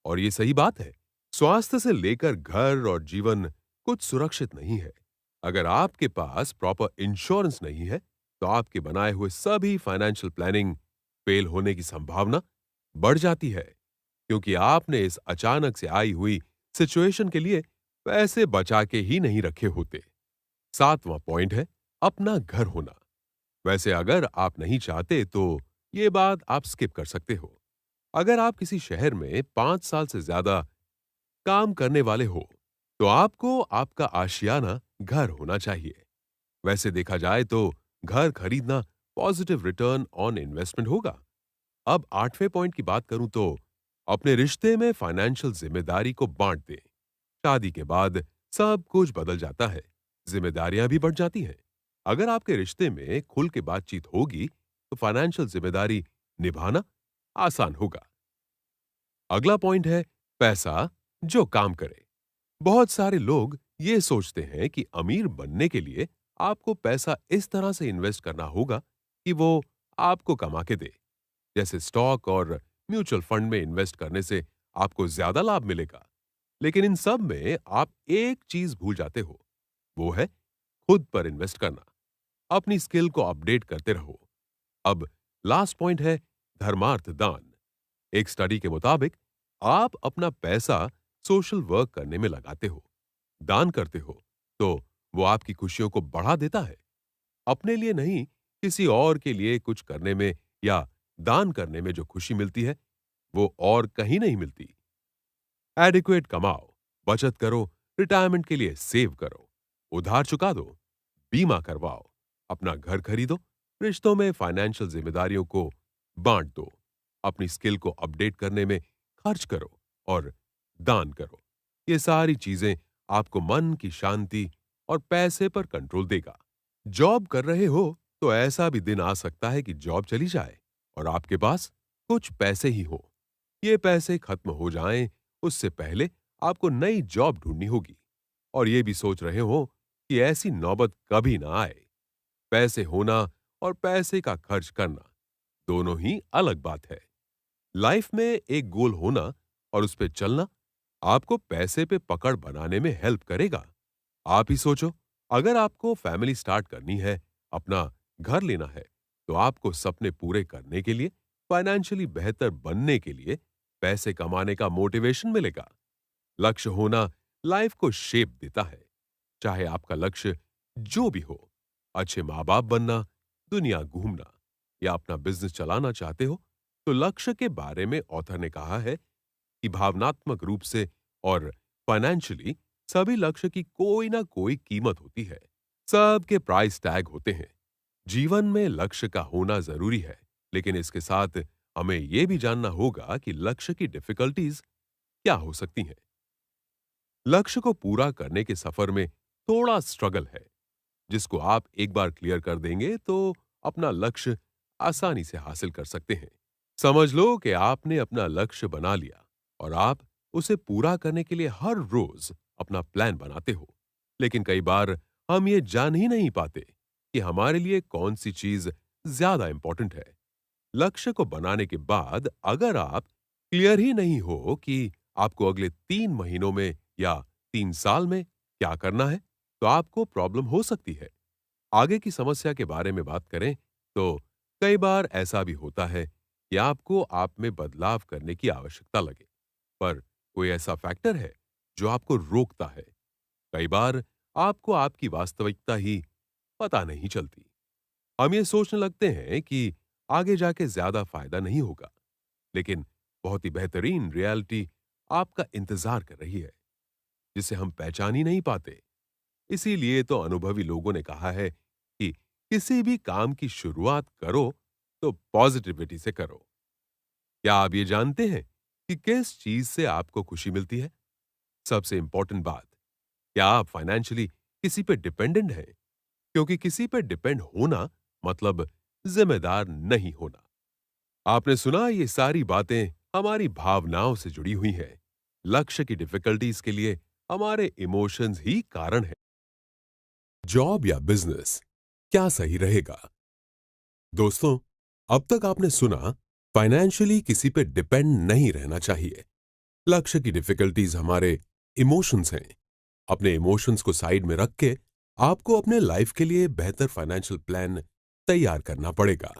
और ये सही बात है। स्वास्थ्य से लेकर घर और जीवन कुछ सुरक्षित नहीं है। अगर आपके पास प्रॉपर इंश्योरेंस नहीं है, तो आपके बनाए हुए सभी फाइनेंशियल प्लानिंग फेल होने की संभावना बढ़ जाती है, क्योंकि आपने इस अचानक से आई हुई सिचुएशन के लिए पैसे बचा के ही नहीं रखे होते। सातवां पॉइंट है अपना घर होना। वैसे अगर आप नहीं चाहते तो ये बात आप स्किप कर सकते हो। अगर आप किसी शहर में 5 साल से ज्यादा काम करने वाले हो, तो आपको आपका आशियाना घर होना चाहिए। वैसे देखा जाए तो घर खरीदना पॉजिटिव रिटर्न ऑन इन्वेस्टमेंट होगा। अब 8वें पॉइंट की बात करूं तो अपने रिश्ते में फाइनेंशियल जिम्मेदारी को बांट दें। शादी के बाद सब कुछ बदल जाता है, जिम्मेदारियां भी बढ़ जाती हैं। अगर आपके रिश्ते में खुल के बातचीत होगी, तो फाइनेंशियल जिम्मेदारी निभाना आसान होगा। अगला पॉइंट है पैसा जो काम करे। बहुत सारे लोग ये सोचते हैं कि अमीर बनने के लिए आपको पैसा इस तरह से इन्वेस्ट करना होगा कि वो आपको कमा के दे। जैसे स्टॉक और म्यूचुअल फंड में इन्वेस्ट करने से आपको ज्यादा लाभ मिलेगा। लेकिन इन सब में आप एक चीज भूल जाते हो, वो है खुद पर इन्वेस्ट करना। अपनी स्किल को अपडेट करते रहो। अब लास्ट पॉइंट है धर्मार्थ दान। एक स्टडी के मुताबिक आप अपना पैसा सोशल वर्क करने में लगाते हो, दान करते हो, तो वो आपकी खुशियों को बढ़ा देता है। अपने लिए नहीं, किसी और के लिए कुछ करने में या दान करने में जो खुशी मिलती है, वो और कहीं नहीं मिलती। एडिक्वेट कमाओ, बचत करो, रिटायरमेंट के लिए सेव करो, उधार चुका दो, बीमा करवाओ, अपना घर खरीदो, रिश्तों में फाइनेंशियल जिम्मेदारियों को बांट दो, अपनी स्किल को अपडेट करने में खर्च करो और दान करो। ये सारी चीजें आपको मन की शांति और पैसे पर कंट्रोल देगा। जॉब कर रहे हो तो ऐसा भी दिन आ सकता है कि जॉब चली जाए और आपके पास कुछ पैसे ही हो। ये पैसे खत्म हो जाएं, उससे पहले आपको नई जॉब ढूंढनी होगी। और ये भी सोच रहे हो कि ऐसी नौबत कभी ना आए। पैसे होना और पैसे का खर्च करना दोनों ही अलग बात है। लाइफ में एक गोल होना और उस पे चलना आपको पैसे पे पकड़ बनाने में हेल्प करेगा। आप ही सोचो, अगर आपको फैमिली स्टार्ट करनी है, अपना घर लेना है, तो आपको सपने पूरे करने के लिए, फाइनेंशियली बेहतर बनने के लिए पैसे कमाने का मोटिवेशन मिलेगा। लक्ष्य होना लाइफ को शेप देता है। चाहे आपका लक्ष्य जो भी हो, अच्छे माँ बाप बनना, दुनिया घूमना या अपना बिजनेस चलाना चाहते हो, तो लक्ष्य के बारे में ऑथर ने कहा है कि भावनात्मक रूप से और फाइनेंशियली सभी लक्ष्य की कोई ना कोई कीमत होती है। सबके प्राइस टैग होते हैं। जीवन में लक्ष्य का होना जरूरी है, लेकिन इसके साथ हमें यह भी जानना होगा कि लक्ष्य की डिफिकल्टीज क्या हो सकती हैं। लक्ष्य को पूरा करने के सफर में थोड़ा स्ट्रगल है, जिसको आप एक बार क्लियर कर देंगे तो अपना लक्ष्य आसानी से हासिल कर सकते हैं। समझ लो कि आपने अपना लक्ष्य बना लिया और आप उसे पूरा करने के लिए हर रोज अपना प्लान बनाते हो। लेकिन कई बार हम ये जान ही नहीं पाते कि हमारे लिए कौन सी चीज ज्यादा इंपॉर्टेंट है। लक्ष्य को बनाने के बाद अगर आप क्लियर ही नहीं हो कि आपको अगले 3 महीनों में या 3 साल में क्या करना है, तो आपको प्रॉब्लम हो सकती है। आगे की समस्या के बारे में बात करें तो कई बार ऐसा भी होता है कि आपको आप में बदलाव करने की आवश्यकता लगे, पर कोई ऐसा फैक्टर है जो आपको रोकता है। कई बार आपको आपकी वास्तविकता ही पता नहीं चलती। हम ये सोचने लगते हैं कि आगे जाके ज्यादा फायदा नहीं होगा, लेकिन बहुत ही बेहतरीन रियलिटी आपका इंतजार कर रही है, जिसे हम पहचान ही नहीं पाते। इसीलिए तो अनुभवी लोगों ने कहा है कि किसी भी काम की शुरुआत करो तो पॉजिटिविटी से करो। क्या आप ये जानते हैं कि किस चीज से आपको खुशी मिलती है? सबसे इंपॉर्टेंट बात, क्या आप फाइनेंशियली किसी पे डिपेंडेंट हैं? क्योंकि किसी पे डिपेंड होना मतलब जिम्मेदार नहीं होना। आपने सुना, ये सारी बातें हमारी भावनाओं से जुड़ी हुई हैं। लक्ष्य की डिफिकल्टीज के लिए हमारे इमोशंस ही कारण है। जॉब या बिजनेस, क्या सही रहेगा? दोस्तों, अब तक आपने सुना, फाइनेंशियली किसी पे डिपेंड नहीं रहना चाहिए। लक्ष्य की डिफिकल्टीज हमारे इमोशंस हैं। अपने इमोशंस को साइड में रख के आपको अपने लाइफ के लिए बेहतर फाइनेंशियल प्लान तैयार करना पड़ेगा।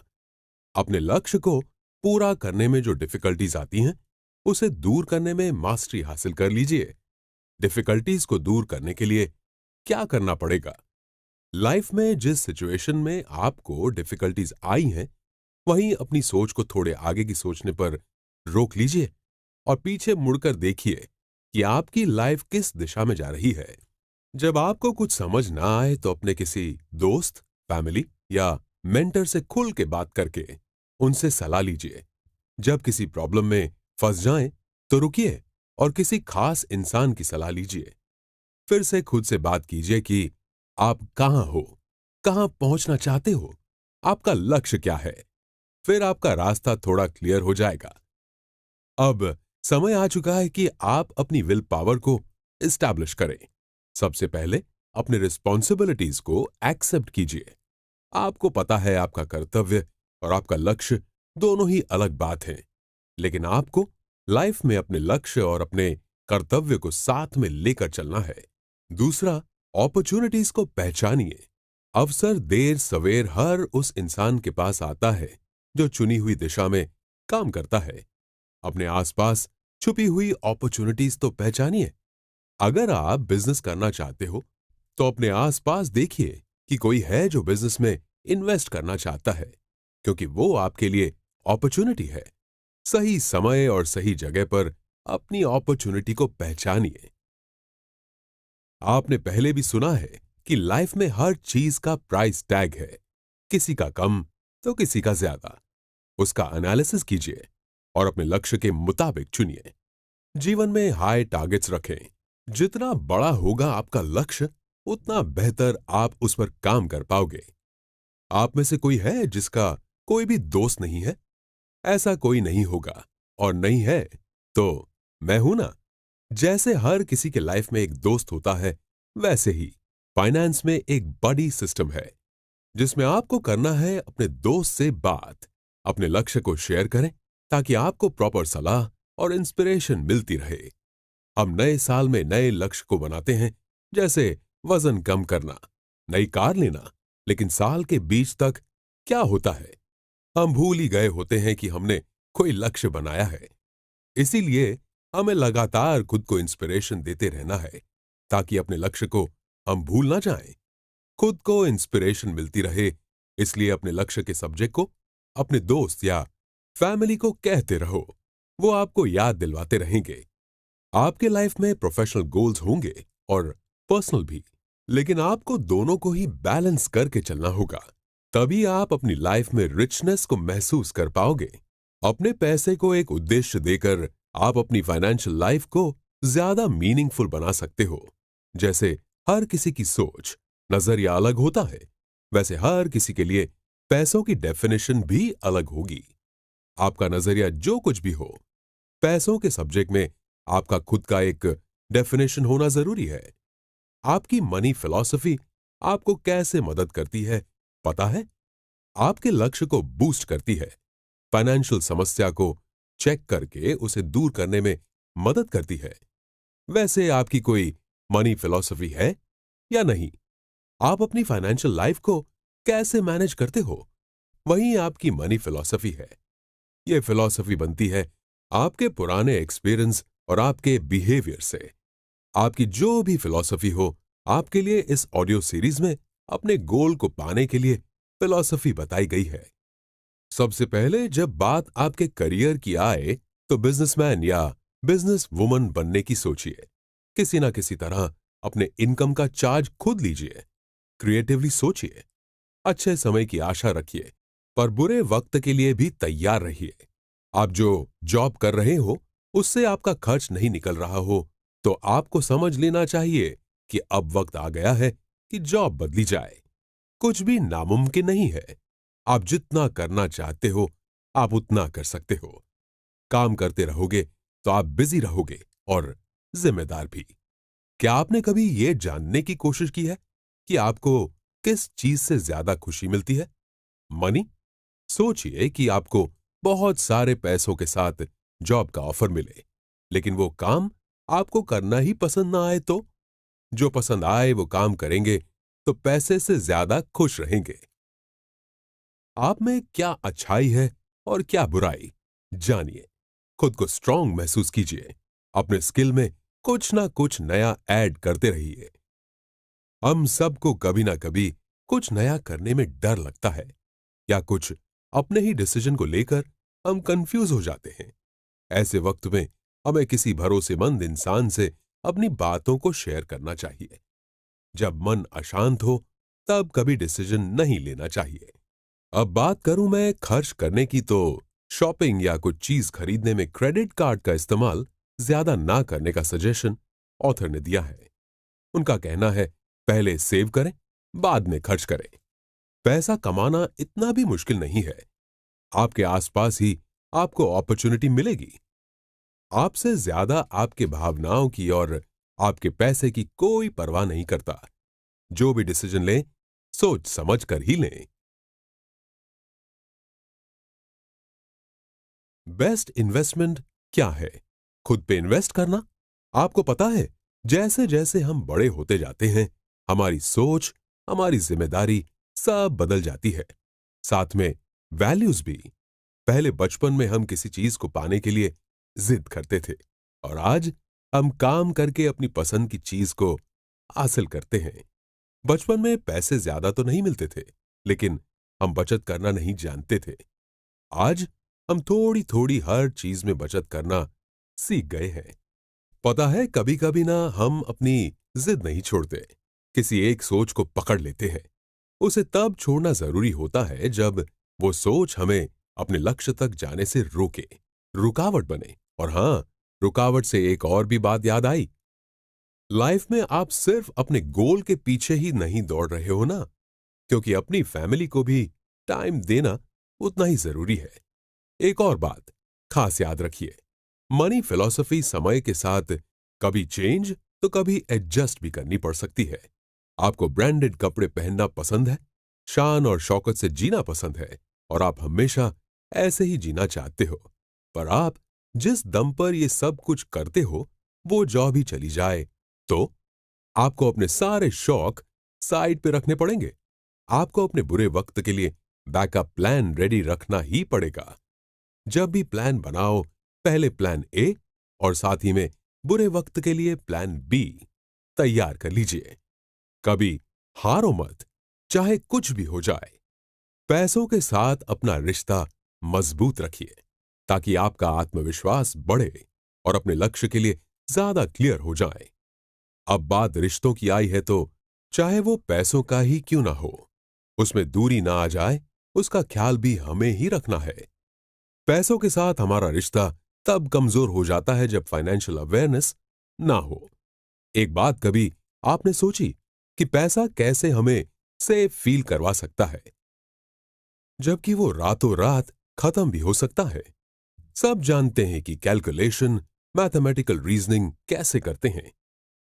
अपने लक्ष्य को पूरा करने में जो डिफिकल्टीज आती हैं, उसे दूर करने में मास्टरी हासिल कर लीजिए। डिफिकल्टीज को दूर करने के लिए क्या करना पड़ेगा? लाइफ में जिस सिचुएशन में आपको डिफिकल्टीज आई हैं, वहीं अपनी सोच को थोड़े आगे की सोचने पर रोक लीजिए और पीछे मुड़कर देखिए कि आपकी लाइफ किस दिशा में जा रही है। जब आपको कुछ समझ ना आए तो अपने किसी दोस्त, फैमिली या मेंटर से खुल के बात करके उनसे सलाह लीजिए। जब किसी प्रॉब्लम में फंस जाएं तो रुकिए और किसी खास इंसान की सलाह लीजिए। फिर से खुद से बात कीजिए कि आप कहां हो, कहां पहुंचना चाहते हो, आपका लक्ष्य क्या है। फिर आपका रास्ता थोड़ा क्लियर हो जाएगा। अब समय आ चुका है कि आप अपनी विल पावर को एस्टैब्लिश करें। सबसे पहले अपने रिस्पॉन्सिबिलिटीज को एक्सेप्ट कीजिए। आपको पता है आपका कर्तव्य और आपका लक्ष्य दोनों ही अलग बात हैं, लेकिन आपको लाइफ में अपने लक्ष्य और अपने कर्तव्य को साथ में लेकर चलना है। दूसरा, अपॉर्चुनिटीज को पहचानिए। अवसर देर सवेर हर उस इंसान के पास आता है जो चुनी हुई दिशा में काम करता है। अपने आसपास छुपी हुई अपॉर्चुनिटीज तो पहचानिए। अगर आप बिजनेस करना चाहते हो तो अपने आसपास देखिए कि कोई है जो बिजनेस में इन्वेस्ट करना चाहता है, क्योंकि वो आपके लिए अपॉर्चुनिटी है। सही समय और सही जगह पर अपनी अपॉर्चुनिटी को पहचानिए। आपने पहले भी सुना है कि लाइफ में हर चीज का प्राइस टैग है, किसी का कम तो किसी का ज्यादा। उसका एनालिसिस कीजिए और अपने लक्ष्य के मुताबिक चुनिए। जीवन में हाई टारगेट्स रखें। जितना बड़ा होगा आपका लक्ष्य, उतना बेहतर आप उस पर काम कर पाओगे। आप में से कोई है जिसका कोई भी दोस्त नहीं है? ऐसा कोई नहीं होगा, और नहीं है तो मैं हूं ना। जैसे हर किसी के लाइफ में एक दोस्त होता है, वैसे ही फाइनेंस में एक बड़ी सिस्टम है जिसमें आपको करना है अपने दोस्त से बात। अपने लक्ष्य को शेयर करें ताकि आपको प्रॉपर सलाह और इंस्पिरेशन मिलती रहे। हम नए साल में नए लक्ष्य को बनाते हैं, जैसे वजन कम करना, नई कार लेना, लेकिन साल के बीच तक क्या होता है? हम भूल ही गए होते हैं कि हमने कोई लक्ष्य बनाया है। इसीलिए हमें लगातार खुद को इंस्पिरेशन देते रहना है ताकि अपने लक्ष्य को हम भूल ना जाएं। खुद को इंस्पिरेशन मिलती रहे, इसलिए अपने लक्ष्य के सब्जेक्ट को अपने दोस्त या फैमिली को कहते रहो। वो आपको याद दिलवाते रहेंगे। आपके लाइफ में प्रोफेशनल गोल्स होंगे और पर्सनल भी, लेकिन आपको दोनों को ही बैलेंस करके चलना होगा। तभी आप अपनी लाइफ में रिचनेस को महसूस कर पाओगे। अपने पैसे को एक उद्देश्य देकर आप अपनी फाइनेंशियल लाइफ को ज्यादा मीनिंगफुल बना सकते हो। जैसे हर किसी की सोच, नजरिया अलग होता है, वैसे हर किसी के लिए पैसों की डेफिनेशन भी अलग होगी। आपका नजरिया जो कुछ भी हो, पैसों के सब्जेक्ट में आपका खुद का एक डेफिनेशन होना जरूरी है। आपकी मनी फिलॉसफी आपको कैसे मदद करती है पता है? आपके लक्ष्य को बूस्ट करती है, फाइनेंशियल समस्या को चेक करके उसे दूर करने में मदद करती है। वैसे आपकी कोई मनी फिलॉसफी है या नहीं? आप अपनी फाइनेंशियल लाइफ को कैसे मैनेज करते हो, वही आपकी मनी फिलॉसफी है। यह फिलॉसफी बनती है आपके पुराने एक्सपीरियंस और आपके बिहेवियर से। आपकी जो भी फिलॉसफी हो, आपके लिए इस ऑडियो सीरीज में अपने गोल को पाने के लिए फिलॉसफी बताई गई है। सबसे पहले जब बात आपके करियर की आए तो बिजनेसमैन या बिजनेस वुमन बनने की सोचिए। किसी ना किसी तरह अपने इनकम का चार्ज खुद लीजिए, क्रिएटिवली सोचिए, अच्छे समय की आशा रखिए, पर बुरे वक्त के लिए भी तैयार रहिए। आप जो जॉब कर रहे हो उससे आपका खर्च नहीं निकल रहा हो तो आपको समझ लेना चाहिए कि अब वक्त आ गया है कि जॉब बदली जाए। कुछ भी नामुमकिन नहीं है। आप जितना करना चाहते हो आप उतना कर सकते हो। काम करते रहोगे तो आप बिजी रहोगे और जिम्मेदार भी। क्या आपने कभी यह जानने की कोशिश की है कि आपको किस चीज से ज्यादा खुशी मिलती है? मनी? सोचिए कि आपको बहुत सारे पैसों के साथ जॉब का ऑफर मिले, लेकिन वो काम आपको करना ही पसंद ना आए तो? जो पसंद आए वो काम करेंगे तो पैसे से ज्यादा खुश रहेंगे। आप में क्या अच्छाई है और क्या बुराई, जानिए। खुद को स्ट्रांग महसूस कीजिए। अपने स्किल में कुछ ना कुछ नया ऐड करते रहिए। हम सबको कभी ना कभी कुछ नया करने में डर लगता है या कुछ अपने ही डिसीजन को लेकर हम कंफ्यूज हो जाते हैं। ऐसे वक्त में हमें किसी भरोसेमंद इंसान से अपनी बातों को शेयर करना चाहिए। जब मन अशांत हो तब कभी डिसीजन नहीं लेना चाहिए। अब बात करूं मैं खर्च करने की तो शॉपिंग या कुछ चीज खरीदने में क्रेडिट कार्ड का इस्तेमाल ज्यादा ना करने का सजेशन ऑथर ने दिया है। उनका कहना है पहले सेव करें, बाद में खर्च करें। पैसा कमाना इतना भी मुश्किल नहीं है। आपके आसपास ही आपको अपॉर्चुनिटी मिलेगी। आपसे ज्यादा आपके भावनाओं की और आपके पैसे की कोई परवाह नहीं करता। जो भी डिसीजन लें सोच समझ कर ही लें। बेस्ट इन्वेस्टमेंट क्या है? खुद पे इन्वेस्ट करना। आपको पता है, जैसे जैसे हम बड़े होते जाते हैं हमारी सोच, हमारी जिम्मेदारी सब बदल जाती है, साथ में वैल्यूज भी। पहले बचपन में हम किसी चीज को पाने के लिए जिद करते थे और आज हम काम करके अपनी पसंद की चीज को हासिल करते हैं। बचपन में पैसे ज्यादा तो नहीं मिलते थे, लेकिन हम बचत करना नहीं जानते थे। आज हम थोड़ी थोड़ी हर चीज में बचत करना सीख गए हैं। पता है, कभी कभी ना हम अपनी जिद नहीं छोड़ते, किसी एक सोच को पकड़ लेते हैं। उसे तब छोड़ना जरूरी होता है जब वो सोच हमें अपने लक्ष्य तक जाने से रोके, रुकावट बने। और हां, रुकावट से एक और भी बात याद आई। लाइफ में आप सिर्फ अपने गोल के पीछे ही नहीं दौड़ रहे हो ना, क्योंकि अपनी फैमिली को भी टाइम देना उतना ही जरूरी है। एक और बात खास याद रखिए, मनी फिलॉसफी समय के साथ कभी चेंज तो कभी एडजस्ट भी करनी पड़ सकती है। आपको ब्रांडेड कपड़े पहनना पसंद है, शान और शौकत से जीना पसंद है, और आप हमेशा ऐसे ही जीना चाहते हो, पर आप जिस दम पर ये सब कुछ करते हो वो जॉब ही चली जाए, तो आपको अपने सारे शौक साइड पे रखने पड़ेंगे। आपको अपने बुरे वक्त के लिए बैकअप प्लान रेडी रखना ही पड़ेगा। जब भी प्लान बनाओ, पहले प्लान ए और साथ ही में बुरे वक्त के लिए प्लान बी तैयार कर लीजिए। कभी हारो मत, चाहे कुछ भी हो जाए। पैसों के साथ अपना रिश्ता मजबूत रखिए ताकि आपका आत्मविश्वास बढ़े और अपने लक्ष्य के लिए ज्यादा क्लियर हो जाए। अब बात रिश्तों की आई है तो चाहे वो पैसों का ही क्यों ना हो, उसमें दूरी ना आ जाए, उसका ख्याल भी हमें ही रखना है। पैसों के साथ हमारा रिश्ता तब कमजोर हो जाता है जब फाइनेंशियल अवेयरनेस ना हो। एक बात कभी आपने सोची कि पैसा कैसे हमें सेफ फील करवा सकता है, जबकि वो रातों रात खत्म भी हो सकता है। सब जानते हैं कि कैलकुलेशन, मैथमेटिकल रीजनिंग कैसे करते हैं,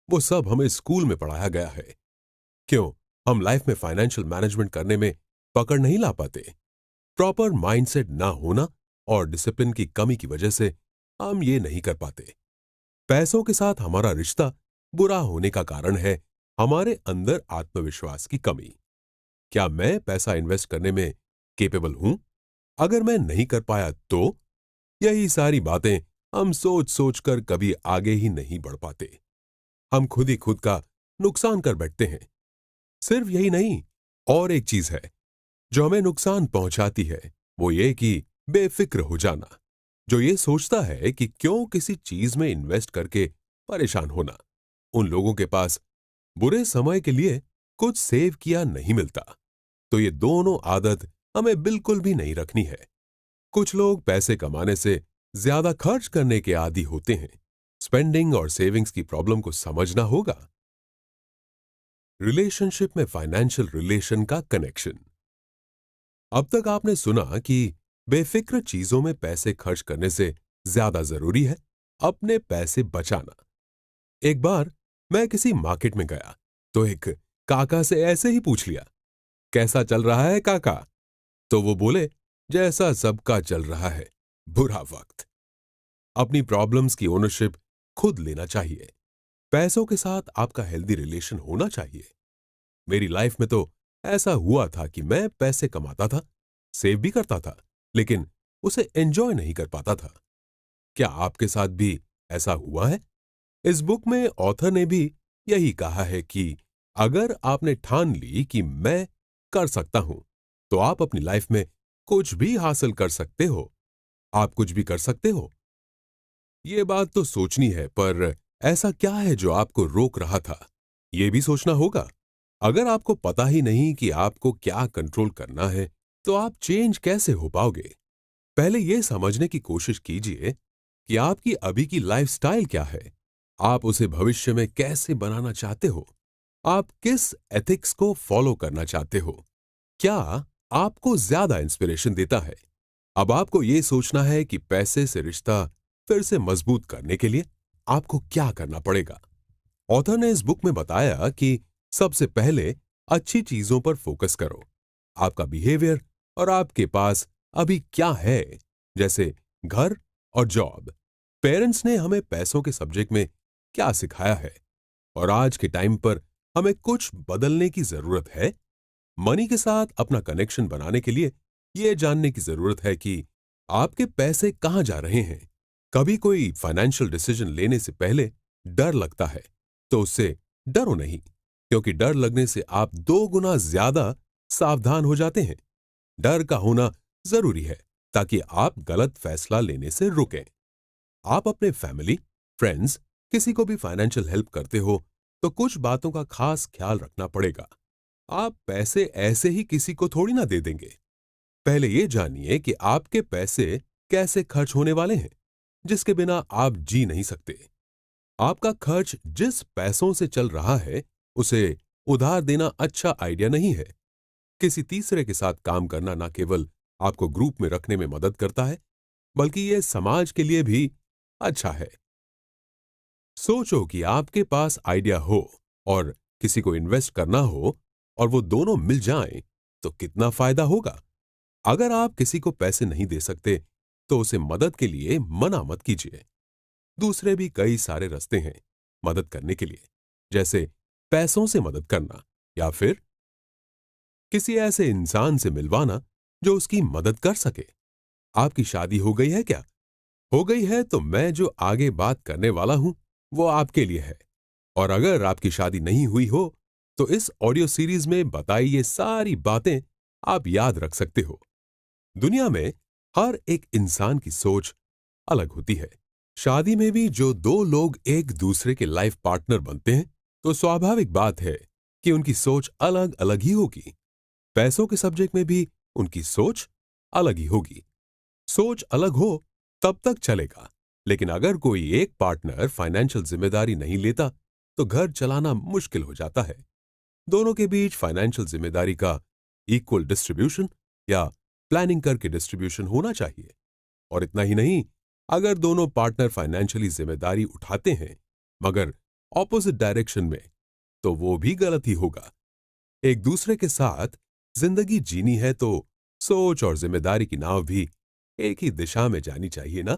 वो सब हमें स्कूल में पढ़ाया गया है। क्यों हम लाइफ में फाइनेंशियल मैनेजमेंट करने में पकड़ नहीं ला पाते? प्रॉपर माइंडसेट ना होना और डिसिप्लिन की कमी की वजह से हम ये नहीं कर पाते। पैसों के साथ हमारा रिश्ता बुरा होने का कारण है हमारे अंदर आत्मविश्वास की कमी। क्या मैं पैसा इन्वेस्ट करने में केपेबल हूं? अगर मैं नहीं कर पाया तो? यही सारी बातें हम सोच सोच कर कभी आगे ही नहीं बढ़ पाते। हम खुद ही खुद का नुकसान कर बैठते हैं। सिर्फ यही नहीं, और एक चीज है जो हमें नुकसान पहुंचाती है, वो ये कि बेफिक्र हो जाना। जो ये सोचता है कि क्यों किसी चीज में इन्वेस्ट करके परेशान होना। उन लोगों के पास बुरे समय के लिए कुछ सेव किया नहीं मिलता। तो ये दोनों आदत हमें बिल्कुल भी नहीं रखनी है। कुछ लोग पैसे कमाने से ज्यादा खर्च करने के आदी होते हैं। स्पेंडिंग और सेविंग्स की प्रॉब्लम को समझना होगा। रिलेशनशिप में फाइनेंशियल रिलेशन का कनेक्शन। अब तक आपने सुना कि बेफिक्र चीजों में पैसे खर्च करने से ज्यादा जरूरी है अपने पैसे बचाना। एक बार मैं किसी मार्केट में गया तो एक काका से ऐसे ही पूछ लिया, कैसा चल रहा है काका? तो वो बोले, जैसा सबका चल रहा है, बुरा वक्त। अपनी प्रॉब्लम्स की ओनरशिप खुद लेना चाहिए। पैसों के साथ आपका हेल्दी रिलेशन होना चाहिए। मेरी लाइफ में तो ऐसा हुआ था कि मैं पैसे कमाता था, सेव भी करता था, लेकिन उसे एंजॉय नहीं कर पाता था। क्या आपके साथ भी ऐसा हुआ है? इस बुक में ऑथर ने भी यही कहा है कि अगर आपने ठान ली कि मैं कर सकता हूं, तो आप अपनी लाइफ में कुछ भी हासिल कर सकते हो। आप कुछ भी कर सकते हो। ये बात तो सोचनी है, पर ऐसा क्या है जो आपको रोक रहा था? ये भी सोचना होगा। अगर आपको पता ही नहीं कि आपको क्या कंट्रोल करना है, तो आप चेंज कैसे हो पाओगे? पहले यह समझने की कोशिश कीजिए कि आपकी अभी की लाइफस्टाइल क्या है। आप उसे भविष्य में कैसे बनाना चाहते हो? आप किस एथिक्स को फॉलो करना चाहते हो? क्या आपको ज्यादा इंस्पिरेशन देता है? अब आपको यह सोचना है कि पैसे से रिश्ता फिर से मजबूत करने के लिए आपको क्या करना पड़ेगा। ऑथर ने इस बुक में बताया कि सबसे पहले अच्छी चीजों पर फोकस करो। आपका बिहेवियर और आपके पास अभी क्या है, जैसे घर और जॉब। पेरेंट्स ने हमें पैसों के सब्जेक्ट में क्या सिखाया है और आज के टाइम पर हमें कुछ बदलने की जरूरत है। मनी के साथ अपना कनेक्शन बनाने के लिए यह जानने की जरूरत है कि आपके पैसे कहां जा रहे हैं। कभी कोई फाइनेंशियल डिसीजन लेने से पहले डर लगता है, तो उससे डरो नहीं, क्योंकि डर लगने से आप 2 गुना ज्यादा सावधान हो जाते हैं। डर का होना जरूरी है ताकि आप गलत फैसला लेने से रुकें। आप अपने फैमिली, फ्रेंड्स, किसी को भी फाइनेंशियल हेल्प करते हो तो कुछ बातों का खास ख्याल रखना पड़ेगा। आप पैसे ऐसे ही किसी को थोड़ी ना दे देंगे। पहले यह जानिए कि आपके पैसे कैसे खर्च होने वाले हैं, जिसके बिना आप जी नहीं सकते। आपका खर्च जिस पैसों से चल रहा है, उसे उधार देना अच्छा आइडिया नहीं है। किसी तीसरे के साथ काम करना न केवल आपको ग्रुप में रखने में मदद करता है, बल्कि यह समाज के लिए भी अच्छा है। सोचो कि आपके पास आइडिया हो और किसी को इन्वेस्ट करना हो और वो दोनों मिल जाएं, तो कितना फायदा होगा। अगर आप किसी को पैसे नहीं दे सकते तो उसे मदद के लिए मना मत कीजिए। दूसरे भी कई सारे रास्ते हैं मदद करने के लिए, जैसे पैसों से मदद करना या फिर किसी ऐसे इंसान से मिलवाना जो उसकी मदद कर सके। आपकी शादी हो गई है क्या? हो गई है तो मैं जो आगे बात करने वाला हूं वो आपके लिए है। और अगर आपकी शादी नहीं हुई हो तो इस ऑडियो सीरीज में बताई ये सारी बातें आप याद रख सकते हो। दुनिया में हर एक इंसान की सोच अलग होती है। शादी में भी जो दो लोग एक दूसरे के लाइफ पार्टनर बनते हैं तो स्वाभाविक बात है कि उनकी सोच अलग अलग ही होगी। पैसों के सब्जेक्ट में भी उनकी सोच अलग ही होगी। सोच अलग हो तब तक चलेगा, लेकिन अगर कोई एक पार्टनर फाइनेंशियल जिम्मेदारी नहीं लेता तो घर चलाना मुश्किल हो जाता है। दोनों के बीच फाइनेंशियल जिम्मेदारी का इक्वल डिस्ट्रीब्यूशन या प्लानिंग करके डिस्ट्रीब्यूशन होना चाहिए। और इतना ही नहीं, अगर दोनों पार्टनर फाइनेंशियली जिम्मेदारी उठाते हैं मगर ऑपोजिट डायरेक्शन में तो वो भी गलत ही होगा। एक दूसरे के साथ जिंदगी जीनी है तो सोच और जिम्मेदारी की नाव भी एक ही दिशा में जानी चाहिए ना।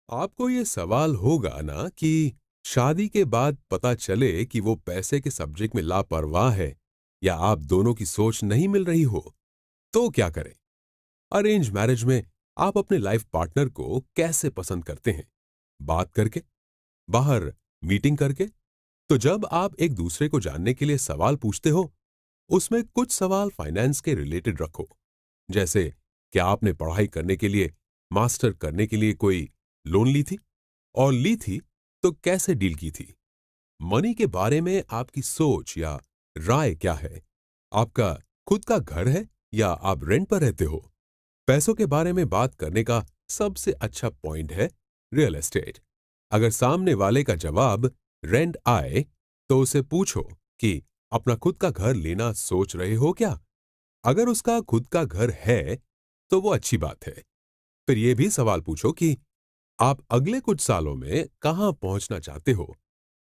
आपको ये सवाल होगा ना कि शादी के बाद पता चले कि वो पैसे के सब्जेक्ट में लापरवाह है या आप दोनों की सोच नहीं मिल रही हो तो क्या करें? अरेंज मैरिज में आप अपने लाइफ पार्टनर को कैसे पसंद करते हैं? बात करके? बाहर मीटिंग करके? तो जब आप एक दूसरे को जानने के लिए सवाल पूछते हो उसमें कुछ सवाल फाइनेंस के रिलेटेड रखो, जैसे क्या आपने पढ़ाई करने के लिए, मास्टर करने के लिए कोई लोन ली थी, और ली थी तो कैसे डील की थी? मनी के बारे में आपकी सोच या राय क्या है? आपका खुद का घर है या आप रेंट पर रहते हो? पैसों के बारे में बात करने का सबसे अच्छा पॉइंट है रियल एस्टेट। अगर सामने वाले का जवाब रेंट आए तो उसे पूछो कि अपना खुद का घर लेना सोच रहे हो क्या? अगर उसका खुद का घर है तो वो अच्छी बात है। फिर यह भी सवाल पूछो कि आप अगले कुछ सालों में कहां पहुंचना चाहते हो?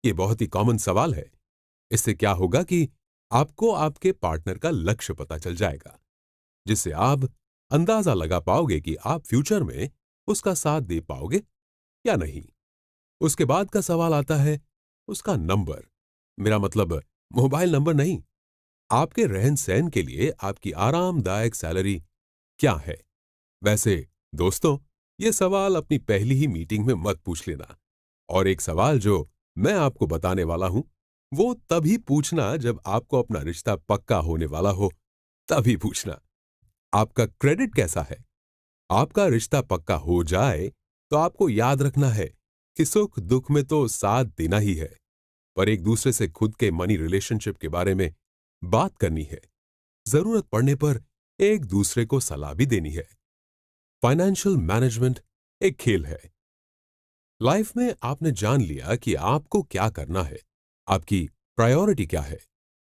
ये बहुत ही कॉमन सवाल है। इससे क्या होगा कि आपको आपके पार्टनर का लक्ष्य पता चल जाएगा, जिससे आप अंदाजा लगा पाओगे कि आप फ्यूचर में उसका साथ दे पाओगे या नहीं। उसके बाद का सवाल आता है उसका नंबर। मेरा मतलब मोबाइल नंबर नहीं। आपके रहन सहन के लिए आपकी आरामदायक सैलरी क्या है? वैसे दोस्तों, ये सवाल अपनी पहली ही मीटिंग में मत पूछ लेना। और एक सवाल जो मैं आपको बताने वाला हूं वो तभी पूछना जब आपको अपना रिश्ता पक्का होने वाला हो, तभी पूछना। आपका क्रेडिट कैसा है? आपका रिश्ता पक्का हो जाए तो आपको याद रखना है कि सुख दुख में तो साथ देना ही है, पर एक दूसरे से खुद के मनी रिलेशनशिप के बारे में बात करनी है। जरूरत पड़ने पर एक दूसरे को सलाह भी देनी है। फाइनेंशियल मैनेजमेंट एक खेल है। लाइफ में आपने जान लिया कि आपको क्या करना है, आपकी प्रायोरिटी क्या है,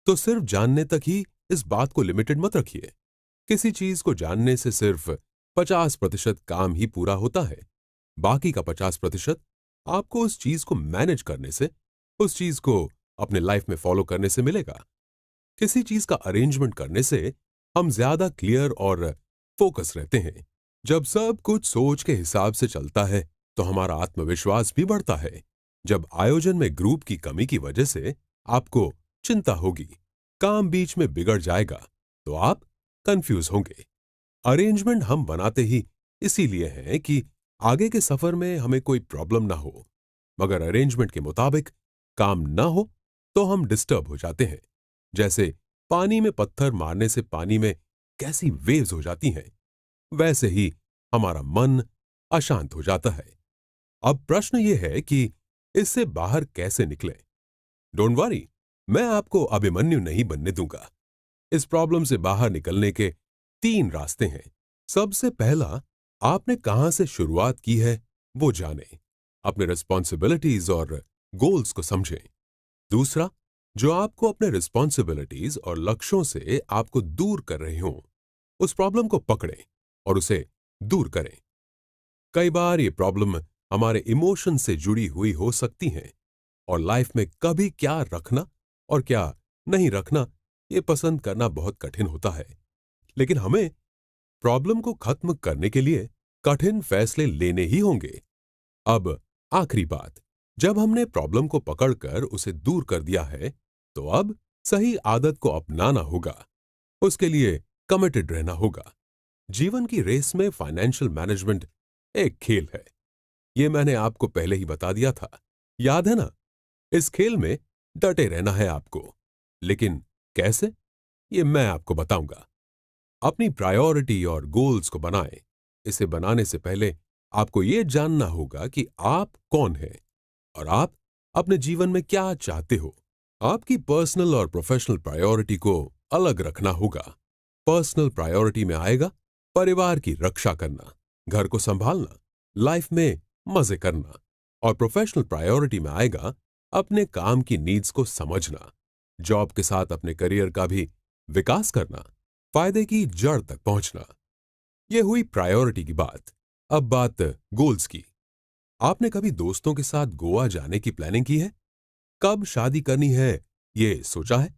तो सिर्फ जानने तक ही इस बात को लिमिटेड मत रखिए। किसी चीज को जानने से सिर्फ 50% काम ही पूरा होता है। बाकी का 50% आपको उस चीज को मैनेज करने से, उस चीज को अपने लाइफ में फॉलो करने से मिलेगा। किसी चीज का अरेंजमेंट करने से हम ज्यादा क्लियर और फोकस रहते हैं। जब सब कुछ सोच के हिसाब से चलता है तो हमारा आत्मविश्वास भी बढ़ता है। जब आयोजन में ग्रुप की कमी की वजह से आपको चिंता होगी, काम बीच में बिगड़ जाएगा, तो आप कंफ्यूज होंगे। अरेंजमेंट हम बनाते ही इसीलिए हैं कि आगे के सफर में हमें कोई प्रॉब्लम ना हो, मगर अरेंजमेंट के मुताबिक काम ना हो तो हम डिस्टर्ब हो जाते हैं। जैसे पानी में पत्थर मारने से पानी में कैसी वेव्स हो जाती हैं, वैसे ही हमारा मन अशांत हो जाता है। अब प्रश्न यह है कि इससे बाहर कैसे निकलें? डोंट वरी, मैं आपको अभिमन्यु नहीं बनने दूंगा। इस प्रॉब्लम से बाहर निकलने के 3 रास्ते हैं। सबसे पहला, आपने कहां से शुरुआत की है वो जानें, अपने रिस्पॉन्सिबिलिटीज और गोल्स को समझें। दूसरा, जो आपको अपने रिस्पॉन्सिबिलिटीज और लक्ष्यों से आपको दूर कर रहे हों, उस प्रॉब्लम को पकड़ें और उसे दूर करें। कई बार ये प्रॉब्लम हमारे इमोशन से जुड़ी हुई हो सकती हैं और लाइफ में कभी क्या रखना और क्या नहीं रखना ये पसंद करना बहुत कठिन होता है। लेकिन हमें प्रॉब्लम को खत्म करने के लिए कठिन फैसले लेने ही होंगे। अब आखिरी बात, जब हमने प्रॉब्लम को पकड़कर उसे दूर कर दिया है, तो अब सही आदत को अपनाना होगा। उसके लिए कमिटेड रहना होगा। जीवन की रेस में फाइनेंशियल मैनेजमेंट एक खेल है। ये मैंने आपको पहले ही बता दिया था, याद है ना? इस खेल में डटे रहना है आपको। लेकिन कैसे? ये मैं आपको बताऊंगा। अपनी प्रायोरिटी और गोल्स को बनाएं। इसे बनाने से पहले आपको ये जानना होगा कि आप कौन हैं और आप अपने जीवन में क्या चाहते हो। आपकी पर्सनल और प्रोफेशनल प्रायोरिटी को अलग रखना होगा। पर्सनल प्रायोरिटी में आएगा परिवार की रक्षा करना, घर को संभालना, लाइफ में मजे करना, और प्रोफेशनल प्रायोरिटी में आएगा अपने काम की नीड्स को समझना, जॉब के साथ अपने करियर का भी विकास करना, फायदे की जड़ तक पहुंचना। यह हुई प्रायोरिटी की बात। अब बात गोल्स की। आपने कभी दोस्तों के साथ गोवा जाने की प्लानिंग की है? कब शादी करनी है ये सोचा है?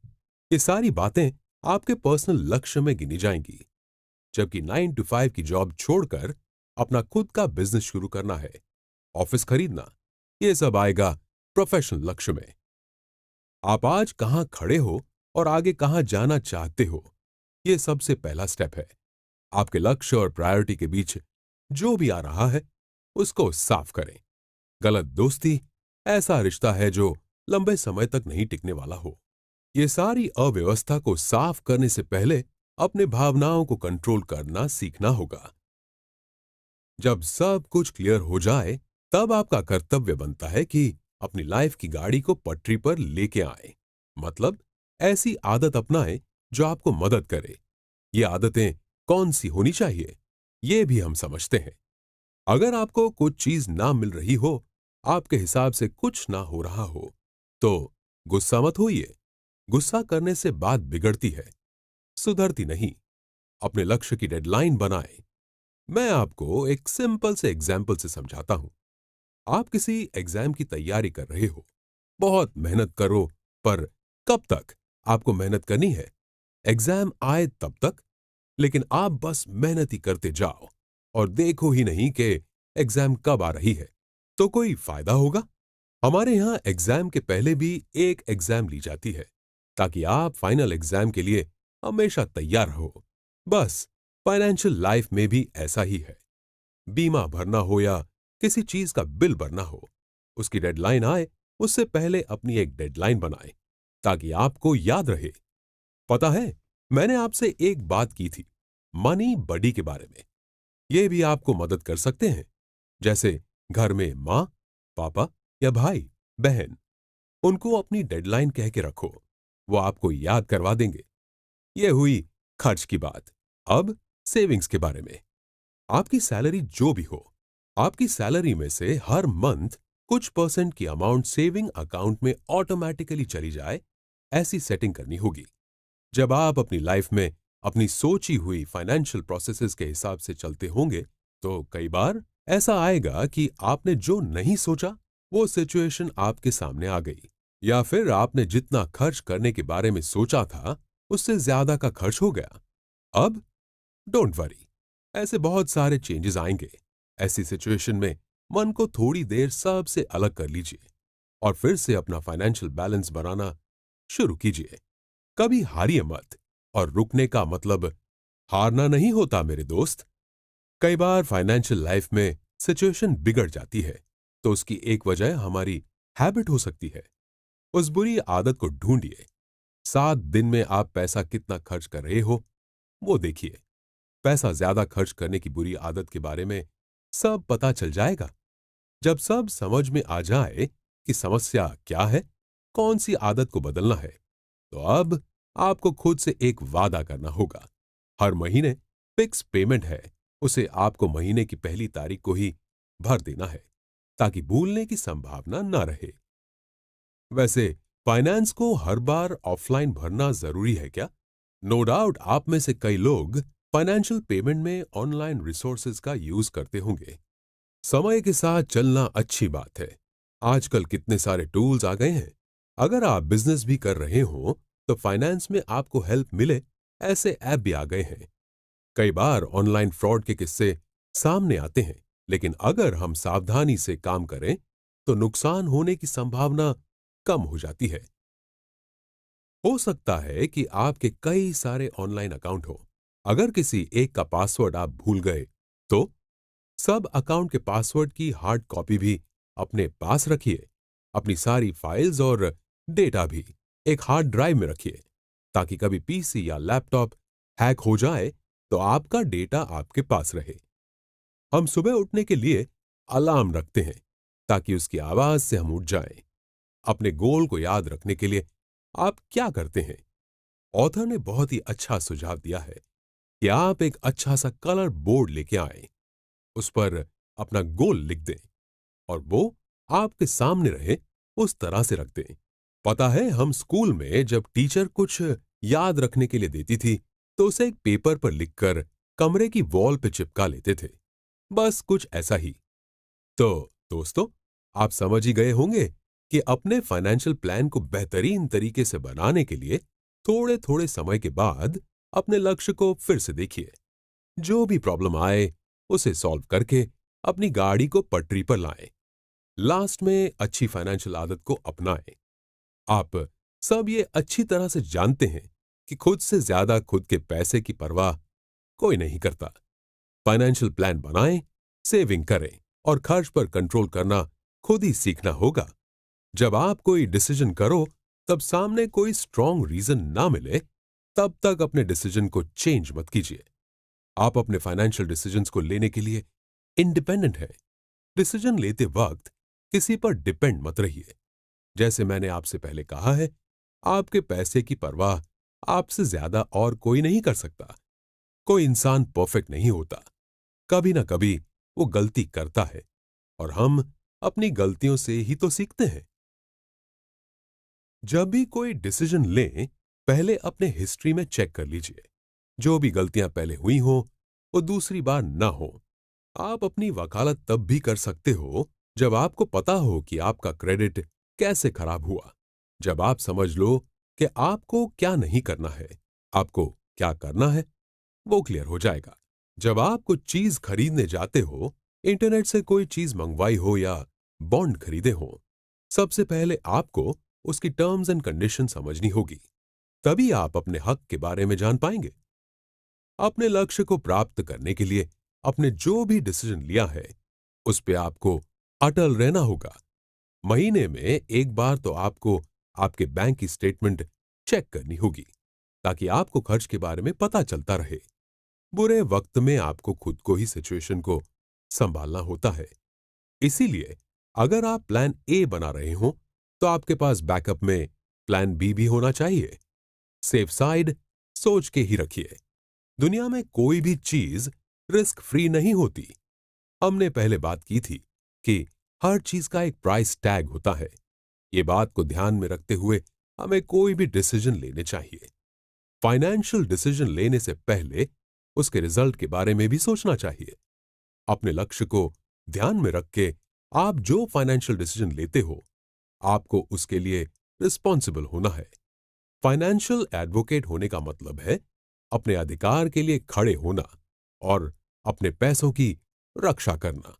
ये सारी बातें आपके पर्सनल लक्ष्य में गिनी जाएंगी। जबकि 9 to 5 की जॉब छोड़कर अपना खुद का बिजनेस शुरू करना है, ऑफिस खरीदना, ये सब आएगा प्रोफेशनल लक्ष्य में। आप आज कहां खड़े हो और आगे कहां जाना चाहते हो, ये सबसे पहला स्टेप है। आपके लक्ष्य और प्रायोरिटी के बीच जो भी आ रहा है उसको साफ करें। गलत दोस्ती ऐसा रिश्ता है जो लंबे समय तक नहीं टिकने वाला हो। ये सारी अव्यवस्था को साफ करने से पहले अपने भावनाओं को कंट्रोल करना सीखना होगा। जब सब कुछ क्लियर हो जाए, तब आपका कर्तव्य बनता है कि अपनी लाइफ की गाड़ी को पटरी पर लेके आए। मतलब ऐसी आदत अपनाएं जो आपको मदद करे। ये आदतें कौन सी होनी चाहिए, ये भी हम समझते हैं। अगर आपको कुछ चीज ना मिल रही हो, आपके हिसाब से कुछ ना हो रहा हो, तो गुस्सा मत होइए। गुस्सा करने से बात बिगड़ती है, सुधरती नहीं। अपने लक्ष्य की डेडलाइन बनाएं। मैं आपको एक सिंपल से एग्जाम्पल से समझाता हूं। आप किसी एग्जाम की तैयारी कर रहे हो। बहुत मेहनत करो, पर कब तक आपको मेहनत करनी है? एग्जाम आए तब तक। लेकिन आप बस मेहनत ही करते जाओ और देखो ही नहीं कि एग्जाम कब आ रही है, तो कोई फायदा होगा? हमारे यहां एग्जाम के पहले भी एक एग्जाम ली जाती है, ताकि आप फाइनल एग्जाम के लिए हमेशा तैयार हो। बस फाइनेंशियल लाइफ में भी ऐसा ही है। बीमा भरना हो या किसी चीज का बिल भरना हो, उसकी डेडलाइन आए उससे पहले अपनी एक डेडलाइन बनाएं, ताकि आपको याद रहे। पता है, मैंने आपसे एक बात की थी मनी बडी के बारे में। ये भी आपको मदद कर सकते हैं। जैसे घर में माँ, पापा या भाई बहन, उनको अपनी डेडलाइन कह के रखो, वो आपको याद करवा देंगे। ये हुई खर्च की बात। अब सेविंग्स के बारे में। आपकी सैलरी जो भी हो, आपकी सैलरी में से हर मंथ कुछ परसेंट की अमाउंट सेविंग अकाउंट में ऑटोमेटिकली चली जाए, ऐसी सेटिंग करनी होगी। जब आप अपनी लाइफ में अपनी सोची हुई फाइनेंशियल प्रोसेसेस के हिसाब से चलते होंगे, तो कई बार ऐसा आएगा कि आपने जो नहीं सोचा वो सिचुएशन आपके सामने आ गई, या फिर आपने जितना खर्च करने के बारे में सोचा था उससे ज्यादा का खर्च हो गया। अब डोंट वरी, ऐसे बहुत सारे चेंजेस आएंगे। ऐसी सिचुएशन में मन को थोड़ी देर सबसे अलग कर लीजिए और फिर से अपना फाइनेंशियल बैलेंस बनाना शुरू कीजिए। कभी हारिए मत, और रुकने का मतलब हारना नहीं होता मेरे दोस्त। कई बार फाइनेंशियल लाइफ में सिचुएशन बिगड़ जाती है, तो उसकी एक वजह हमारी हैबिट हो सकती है। उस बुरी आदत को ढूंढिए। 7 दिन में आप पैसा कितना खर्च कर रहे हो, वो देखिए। पैसा ज्यादा खर्च करने की बुरी आदत के बारे में सब पता चल जाएगा। जब सब समझ में आ जाए कि समस्या क्या है, कौन सी आदत को बदलना है, तो अब आपको खुद से एक वादा करना होगा। हर महीने फिक्स पेमेंट है, उसे आपको महीने की पहली तारीख को ही भर देना है, ताकि भूलने की संभावना न रहे। वैसे फाइनेंस को हर बार ऑफलाइन भरना जरूरी है क्या? नो डाउट आप में से कई लोग फाइनेंशियल पेमेंट में ऑनलाइन रिसोर्सेज का यूज करते होंगे। समय के साथ चलना अच्छी बात है। आजकल कितने सारे टूल्स आ गए हैं। अगर आप बिजनेस भी कर रहे हो, तो फाइनेंस में आपको हेल्प मिले ऐसे ऐप भी आ गए हैं। कई बार ऑनलाइन फ्रॉड के किस्से सामने आते हैं, लेकिन अगर हम सावधानी से काम करें तो नुकसान होने की संभावना कम हो जाती है। हो सकता है कि आपके कई सारे ऑनलाइन अकाउंट हो। अगर किसी एक का पासवर्ड आप भूल गए तो सब अकाउंट के पासवर्ड की हार्ड कॉपी भी अपने पास रखिए। अपनी सारी फाइल्स और डेटा भी एक हार्ड ड्राइव में रखिए, ताकि कभी पीसी या लैपटॉप हैक हो जाए तो आपका डेटा आपके पास रहे। हम सुबह उठने के लिए अलार्म रखते हैं ताकि उसकी आवाज से हम उठ जाएं। अपने गोल को याद रखने के लिए आप क्या करते हैं? ऑथर ने बहुत ही अच्छा सुझाव दिया है कि आप एक अच्छा सा कलर बोर्ड लेके आएं, उस पर अपना गोल लिख दें और वो आपके सामने रहे, उस तरह से रख दें। पता है, हम स्कूल में जब टीचर कुछ याद रखने के लिए देती थी तो उसे एक पेपर पर लिखकर कमरे की वॉल पे चिपका लेते थे। बस कुछ ऐसा ही। तो दोस्तों, आप समझ ही गए होंगे कि अपने फाइनेंशियल प्लान को बेहतरीन तरीके से बनाने के लिए थोड़े थोड़े समय के बाद अपने लक्ष्य को फिर से देखिए। जो भी प्रॉब्लम आए उसे सॉल्व करके अपनी गाड़ी को पटरी पर लाएं। लास्ट में अच्छी फाइनेंशियल आदत को अपनाएं। आप सब ये अच्छी तरह से जानते हैं कि खुद से ज्यादा खुद के पैसे की परवाह कोई नहीं करता। फाइनेंशियल प्लान बनाएं, सेविंग करें और खर्च पर कंट्रोल करना खुद ही सीखना होगा। जब आप कोई डिसीजन करो तब सामने कोई स्ट्रॉन्ग रीजन ना मिले, तब तक अपने डिसीजन को चेंज मत कीजिए। आप अपने फाइनेंशियल डिसीजंस को लेने के लिए इंडिपेंडेंट हैं। डिसीजन लेते वक्त किसी पर डिपेंड मत रहिए। जैसे मैंने आपसे पहले कहा है, आपके पैसे की परवाह आपसे ज्यादा और कोई नहीं कर सकता। कोई इंसान परफेक्ट नहीं होता। कभी ना कभी वो गलती करता है और हम अपनी गलतियों से ही तो सीखते हैं। जब भी कोई डिसीजन लें, पहले अपने हिस्ट्री में चेक कर लीजिए। जो भी गलतियां पहले हुई हो वो दूसरी बार ना हो। आप अपनी वकालत तब भी कर सकते हो जब आपको पता हो कि आपका क्रेडिट कैसे खराब हुआ। जब आप समझ लो कि आपको क्या नहीं करना है, आपको क्या करना है, वो क्लियर हो जाएगा। जब आप कुछ चीज खरीदने जाते हो, इंटरनेट से कोई चीज मंगवाई हो या बॉन्ड खरीदे हो, सबसे पहले आपको उसकी टर्म्स एंड कंडीशन समझनी होगी। तभी आप अपने हक के बारे में जान पाएंगे। अपने लक्ष्य को प्राप्त करने के लिए अपने जो भी डिसीजन लिया है उस पे आपको अटल रहना होगा। महीने में एक बार तो आपको आपके बैंक की स्टेटमेंट चेक करनी होगी, ताकि आपको खर्च के बारे में पता चलता रहे। बुरे वक्त में आपको खुद को ही सिचुएशन को संभालना होता है। इसीलिए अगर आप प्लान ए बना रहे हो तो आपके पास बैकअप में प्लान बी भी होना चाहिए। सेफ साइड सोच के ही रखिए। दुनिया में कोई भी चीज रिस्क फ्री नहीं होती। हमने पहले बात की थी कि हर चीज का एक प्राइस टैग होता है। ये बात को ध्यान में रखते हुए हमें कोई भी डिसीजन लेने चाहिए। फाइनेंशियल डिसीजन लेने से पहले उसके रिजल्ट के बारे में भी सोचना चाहिए। अपने लक्ष्य को ध्यान में रख के आप जो फाइनेंशियल डिसीजन लेते हो, आपको उसके लिए रिस्पॉन्सिबल होना है। फाइनेंशियल एडवोकेट होने का मतलब है अपने अधिकार के लिए खड़े होना और अपने पैसों की रक्षा करना।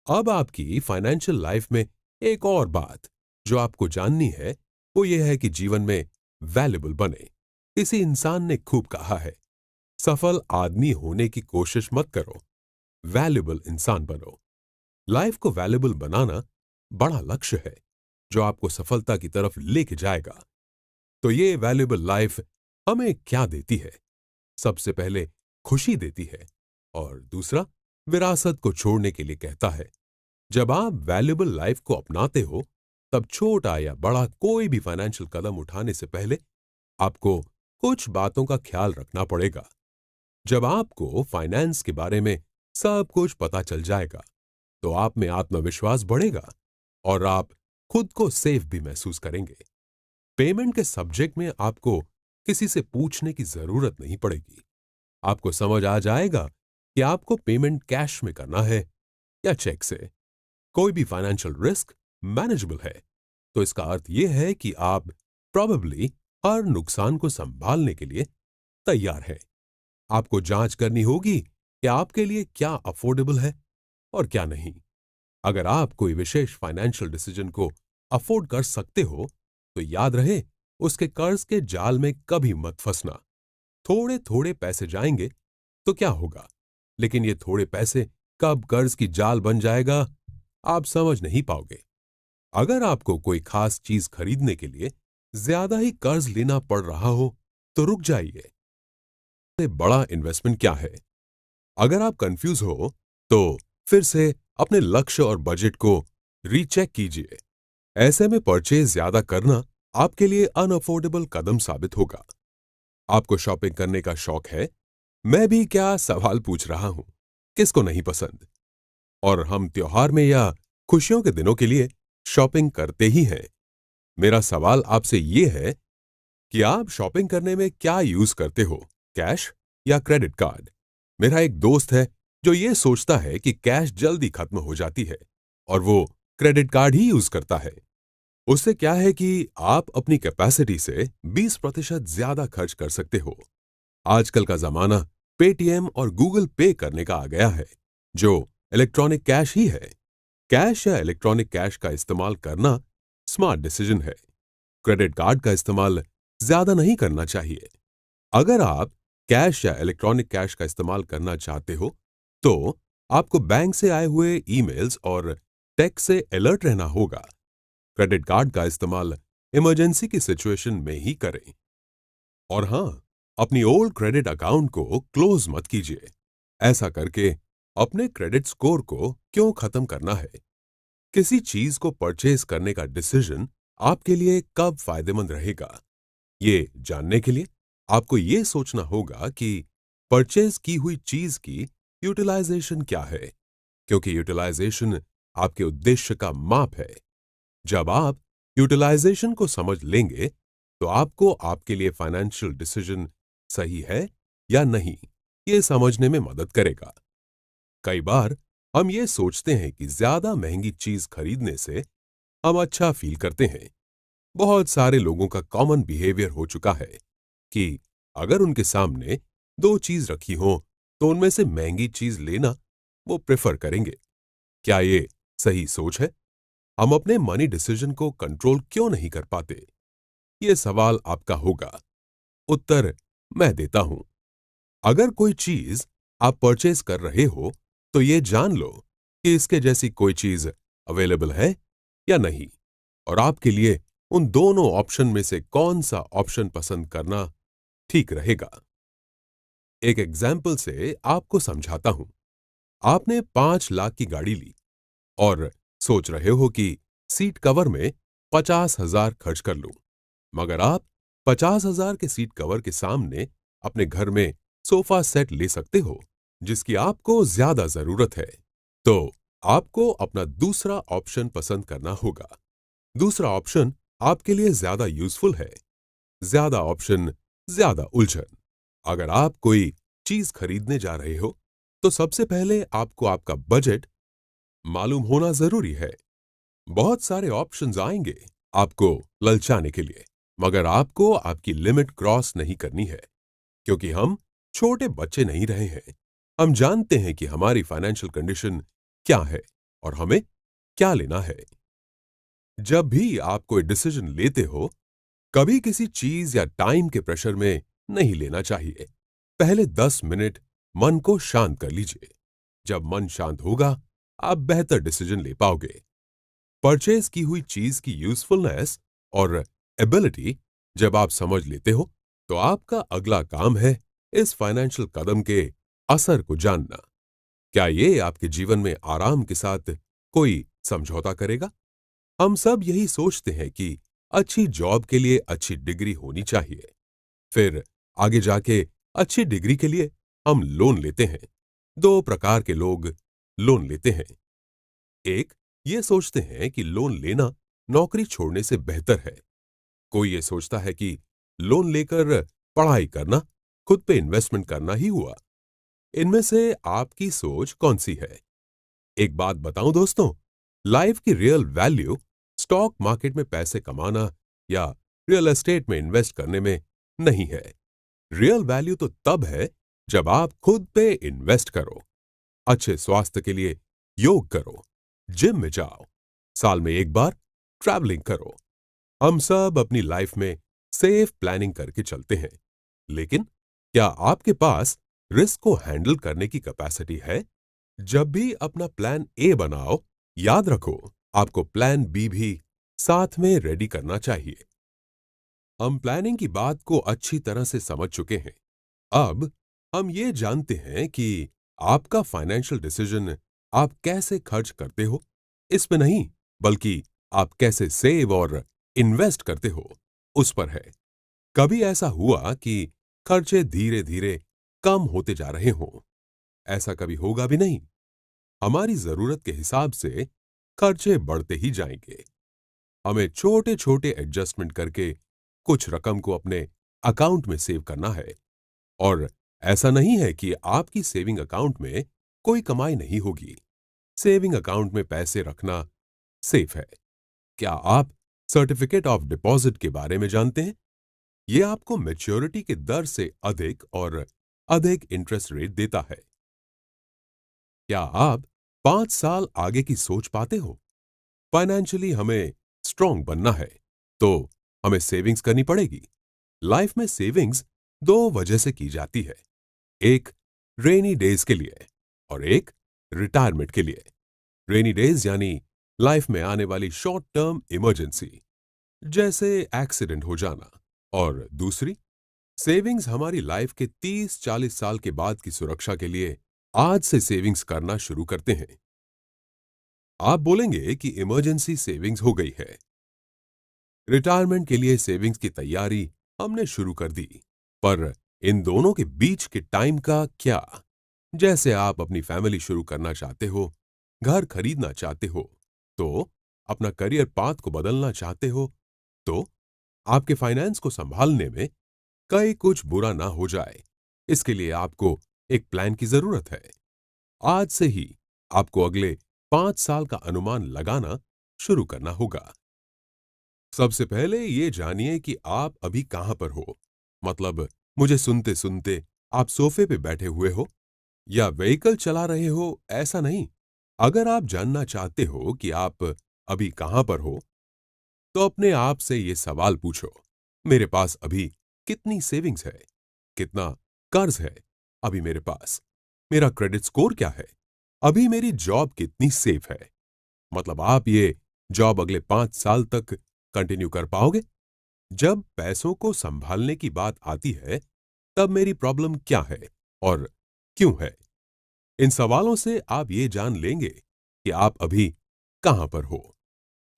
अब आपकी फाइनेंशियल लाइफ में एक और बात जो आपको जाननी है वो ये है कि जीवन में वैल्यूएबल बने। किसी इंसान ने खूब कहा है, सफल आदमी होने की कोशिश मत करो, वैल्यूएबल इंसान बनो। लाइफ को वैल्यूएबल बनाना बड़ा लक्ष्य है जो आपको सफलता की तरफ लेके जाएगा। तो ये वैल्यूएबल लाइफ हमें क्या देती है? सबसे पहले खुशी देती है और दूसरा विरासत को छोड़ने के लिए कहता है। जब आप वैल्यूएबल लाइफ को अपनाते हो तब छोटा या बड़ा कोई भी फाइनेंशियल कदम उठाने से पहले आपको कुछ बातों का ख्याल रखना पड़ेगा। जब आपको फाइनेंस के बारे में सब कुछ पता चल जाएगा तो आप में आत्मविश्वास बढ़ेगा और आप खुद को सेफ भी महसूस करेंगे। पेमेंट के सब्जेक्ट में आपको किसी से पूछने की जरूरत नहीं पड़ेगी। आपको समझ आ जाएगा कि आपको पेमेंट कैश में करना है या चेक से। कोई भी फाइनेंशियल रिस्क मैनेजेबल है, तो इसका अर्थ यह है कि आप प्रोबेबली हर नुकसान को संभालने के लिए तैयार हैं। आपको जांच करनी होगी कि आपके लिए क्या अफोर्डेबल है और क्या नहीं। अगर आप कोई विशेष फाइनेंशियल डिसीजन को अफोर्ड कर सकते हो तो याद रहे, उसके कर्ज के जाल में कभी मत फंसना। थोड़े थोड़े पैसे जाएंगे तो क्या होगा, लेकिन ये थोड़े पैसे कब कर्ज की जाल बन जाएगा, आप समझ नहीं पाओगे। अगर आपको कोई खास चीज खरीदने के लिए ज्यादा ही कर्ज लेना पड़ रहा हो तो रुक जाइए। सबसे बड़ा इन्वेस्टमेंट क्या है? अगर आप कंफ्यूज हो तो फिर से अपने लक्ष्य और बजट को रीचेक कीजिए। ऐसे में परचेज ज्यादा करना आपके लिए अनअफोर्डेबल कदम साबित होगा। आपको शॉपिंग करने का शौक है? मैं भी क्या सवाल पूछ रहा हूं, किसको नहीं पसंद। और हम त्योहार में या खुशियों के दिनों के लिए शॉपिंग करते ही हैं। मेरा सवाल आपसे ये है कि आप शॉपिंग करने में क्या यूज करते हो, कैश या क्रेडिट कार्ड? मेरा एक दोस्त है जो ये सोचता है कि कैश जल्दी खत्म हो जाती है और वो क्रेडिट कार्ड ही यूज करता है। उससे क्या है कि आप अपनी कैपेसिटी से 20% ज्यादा खर्च कर सकते हो। आजकल का जमाना पेटीएम और गूगल पे करने का आ गया है, जो इलेक्ट्रॉनिक कैश ही है। कैश या इलेक्ट्रॉनिक कैश का इस्तेमाल करना स्मार्ट डिसीजन है। क्रेडिट कार्ड का इस्तेमाल ज्यादा नहीं करना चाहिए। अगर आप कैश या इलेक्ट्रॉनिक कैश का इस्तेमाल करना चाहते हो तो आपको बैंक से आए हुए ईमेल्स और टेक्स्ट से अलर्ट रहना होगा। क्रेडिट कार्ड का इस्तेमाल इमरजेंसी की सिचुएशन में ही करें। और हां, अपनी ओल्ड क्रेडिट अकाउंट को क्लोज मत कीजिए। ऐसा करके अपने क्रेडिट स्कोर को क्यों खत्म करना है? किसी चीज को परचेज करने का डिसीजन आपके लिए कब फायदेमंद रहेगा, ये जानने के लिए आपको ये सोचना होगा कि परचेज की हुई चीज की यूटिलाइजेशन क्या है, क्योंकि यूटिलाइजेशन आपके उद्देश्य का माप है। जब आप यूटिलाइजेशन को समझ लेंगे तो आपको आपके लिए फाइनेंशियल डिसीजन सही है या नहीं, ये समझने में मदद करेगा। कई बार हम ये सोचते हैं कि ज्यादा महंगी चीज खरीदने से हम अच्छा फील करते हैं। बहुत सारे लोगों का कॉमन बिहेवियर हो चुका है कि अगर उनके सामने दो चीज रखी हो तो उनमें से महंगी चीज लेना वो प्रेफर करेंगे। क्या ये सही सोच है? हम अपने मनी डिसीजन को कंट्रोल क्यों नहीं कर पाते? ये सवाल आपका होगा। उत्तर मैं देता हूं। अगर कोई चीज आप परचेज कर रहे हो तो ये जान लो कि इसके जैसी कोई चीज अवेलेबल है या नहीं, और आपके लिए उन दोनों ऑप्शन में से कौन सा ऑप्शन पसंद करना ठीक रहेगा। एक एग्जाम्पल से आपको समझाता हूं। आपने 5 लाख की गाड़ी ली और सोच रहे हो कि सीट कवर में 50,000 खर्च कर लूं, मगर आप 50,000 के सीट कवर के सामने अपने घर में सोफा सेट ले सकते हो जिसकी आपको ज्यादा जरूरत है। तो आपको अपना दूसरा ऑप्शन पसंद करना होगा। दूसरा ऑप्शन आपके लिए ज्यादा यूजफुल है। ज्यादा ऑप्शन, ज्यादा उलझन। अगर आप कोई चीज खरीदने जा रहे हो तो सबसे पहले आपको आपका बजट मालूम होना जरूरी है। बहुत सारे ऑप्शंस आएंगे आपको ललचाने के लिए, मगर आपको आपकी लिमिट क्रॉस नहीं करनी है, क्योंकि हम छोटे बच्चे नहीं रहे हैं। हम जानते हैं कि हमारी फाइनेंशियल कंडीशन क्या है और हमें क्या लेना है। जब भी आप कोई डिसीजन लेते हो, कभी किसी चीज या टाइम के प्रेशर में नहीं लेना चाहिए। पहले 10 मिनट मन को शांत कर लीजिए। जब मन शांत होगा, आप बेहतर डिसीजन ले पाओगे। परचेज की हुई चीज की यूजफुलनेस और एबिलिटी जब आप समझ लेते हो, तो आपका अगला काम है इस फाइनेंशियल कदम के असर को जानना। क्या ये आपके जीवन में आराम के साथ कोई समझौता करेगा? हम सब यही सोचते हैं कि अच्छी जॉब के लिए अच्छी डिग्री होनी चाहिए, फिर आगे जाके अच्छी डिग्री के लिए हम लोन लेते हैं। दो प्रकार के लोग लोन लेते हैं। एक ये सोचते हैं कि लोन लेना नौकरी छोड़ने से बेहतर है। कोई ये सोचता है कि लोन लेकर पढ़ाई करना खुद पे इन्वेस्टमेंट करना ही हुआ। इनमें से आपकी सोच कौन सी है? एक बात बताऊं दोस्तों, लाइफ की रियल वैल्यू स्टॉक मार्केट में पैसे कमाना या रियल एस्टेट में इन्वेस्ट करने में नहीं है। रियल वैल्यू तो तब है जब आप खुद पे इन्वेस्ट करो, अच्छे स्वास्थ्य के लिए योग करो, जिम में जाओ, साल में एक बार ट्रैवलिंग करो। हम सब अपनी लाइफ में सेफ प्लानिंग करके चलते हैं, लेकिन क्या आपके पास रिस्क को हैंडल करने की कैपेसिटी है? जब भी अपना प्लान ए बनाओ, याद रखो आपको प्लान बी भी साथ में रेडी करना चाहिए। हम प्लानिंग की बात को अच्छी तरह से समझ चुके हैं। अब हम ये जानते हैं कि आपका फाइनेंशियल डिसीजन आप कैसे खर्च करते हो, इस पे नहीं, बल्कि आप कैसे सेव और इन्वेस्ट करते हो, उस पर है। कभी ऐसा हुआ कि खर्चे धीरे धीरे कम होते जा रहे हों? ऐसा कभी होगा भी नहीं। हमारी जरूरत के हिसाब से खर्चे बढ़ते ही जाएंगे। हमें छोटे छोटे एडजस्टमेंट करके कुछ रकम को अपने अकाउंट में सेव करना है। और ऐसा नहीं है कि आपकी सेविंग अकाउंट में कोई कमाई नहीं होगी। सेविंग अकाउंट में पैसे रखना सेफ है। क्या आप सर्टिफिकेट ऑफ डिपॉजिट के बारे में जानते हैं? ये आपको मैच्योरिटी के दर से अधिक और अधिक इंटरेस्ट रेट देता है। क्या आप 5 साल आगे की सोच पाते हो? फाइनेंशियली हमें स्ट्रांग बनना है, तो हमें सेविंग्स करनी पड़ेगी। लाइफ में सेविंग्स दो वजह से की जाती है, एक रेनी डेज के लिए और एक रिटायरमेंट के लिए। रेनी डेज यानी लाइफ में आने वाली शॉर्ट टर्म इमरजेंसी, जैसे एक्सीडेंट हो जाना, और दूसरी सेविंग्स हमारी लाइफ के 30-40 साल के बाद की सुरक्षा के लिए आज से सेविंग्स करना शुरू करते हैं। आप बोलेंगे कि इमरजेंसी सेविंग्स हो गई है, रिटायरमेंट के लिए सेविंग्स की तैयारी हमने शुरू कर दी, पर इन दोनों के बीच के टाइम का क्या? जैसे आप अपनी फैमिली शुरू करना चाहते हो, घर खरीदना चाहते हो, तो अपना करियर पाथ को बदलना चाहते हो, तो आपके फाइनेंस को संभालने में कहीं कुछ बुरा ना हो जाए, इसके लिए आपको एक प्लान की जरूरत है। आज से ही आपको अगले 5 साल का अनुमान लगाना शुरू करना होगा। सबसे पहले ये जानिए कि आप अभी कहां पर हो। मतलब, मुझे सुनते सुनते आप सोफे पे बैठे हुए हो या व्हीकल चला रहे हो, ऐसा नहीं। अगर आप जानना चाहते हो कि आप अभी कहां पर हो, तो अपने आप से ये सवाल पूछो, मेरे पास अभी कितनी सेविंग्स है? कितना कर्ज है अभी मेरे पास? मेरा क्रेडिट स्कोर क्या है? अभी मेरी जॉब कितनी सेफ है? मतलब, आप ये जॉब अगले 5 साल तक कंटिन्यू कर पाओगे? जब पैसों को संभालने की बात आती है, तब मेरी प्रॉब्लम क्या है और क्यों है? इन सवालों से आप ये जान लेंगे कि आप अभी कहां पर हो।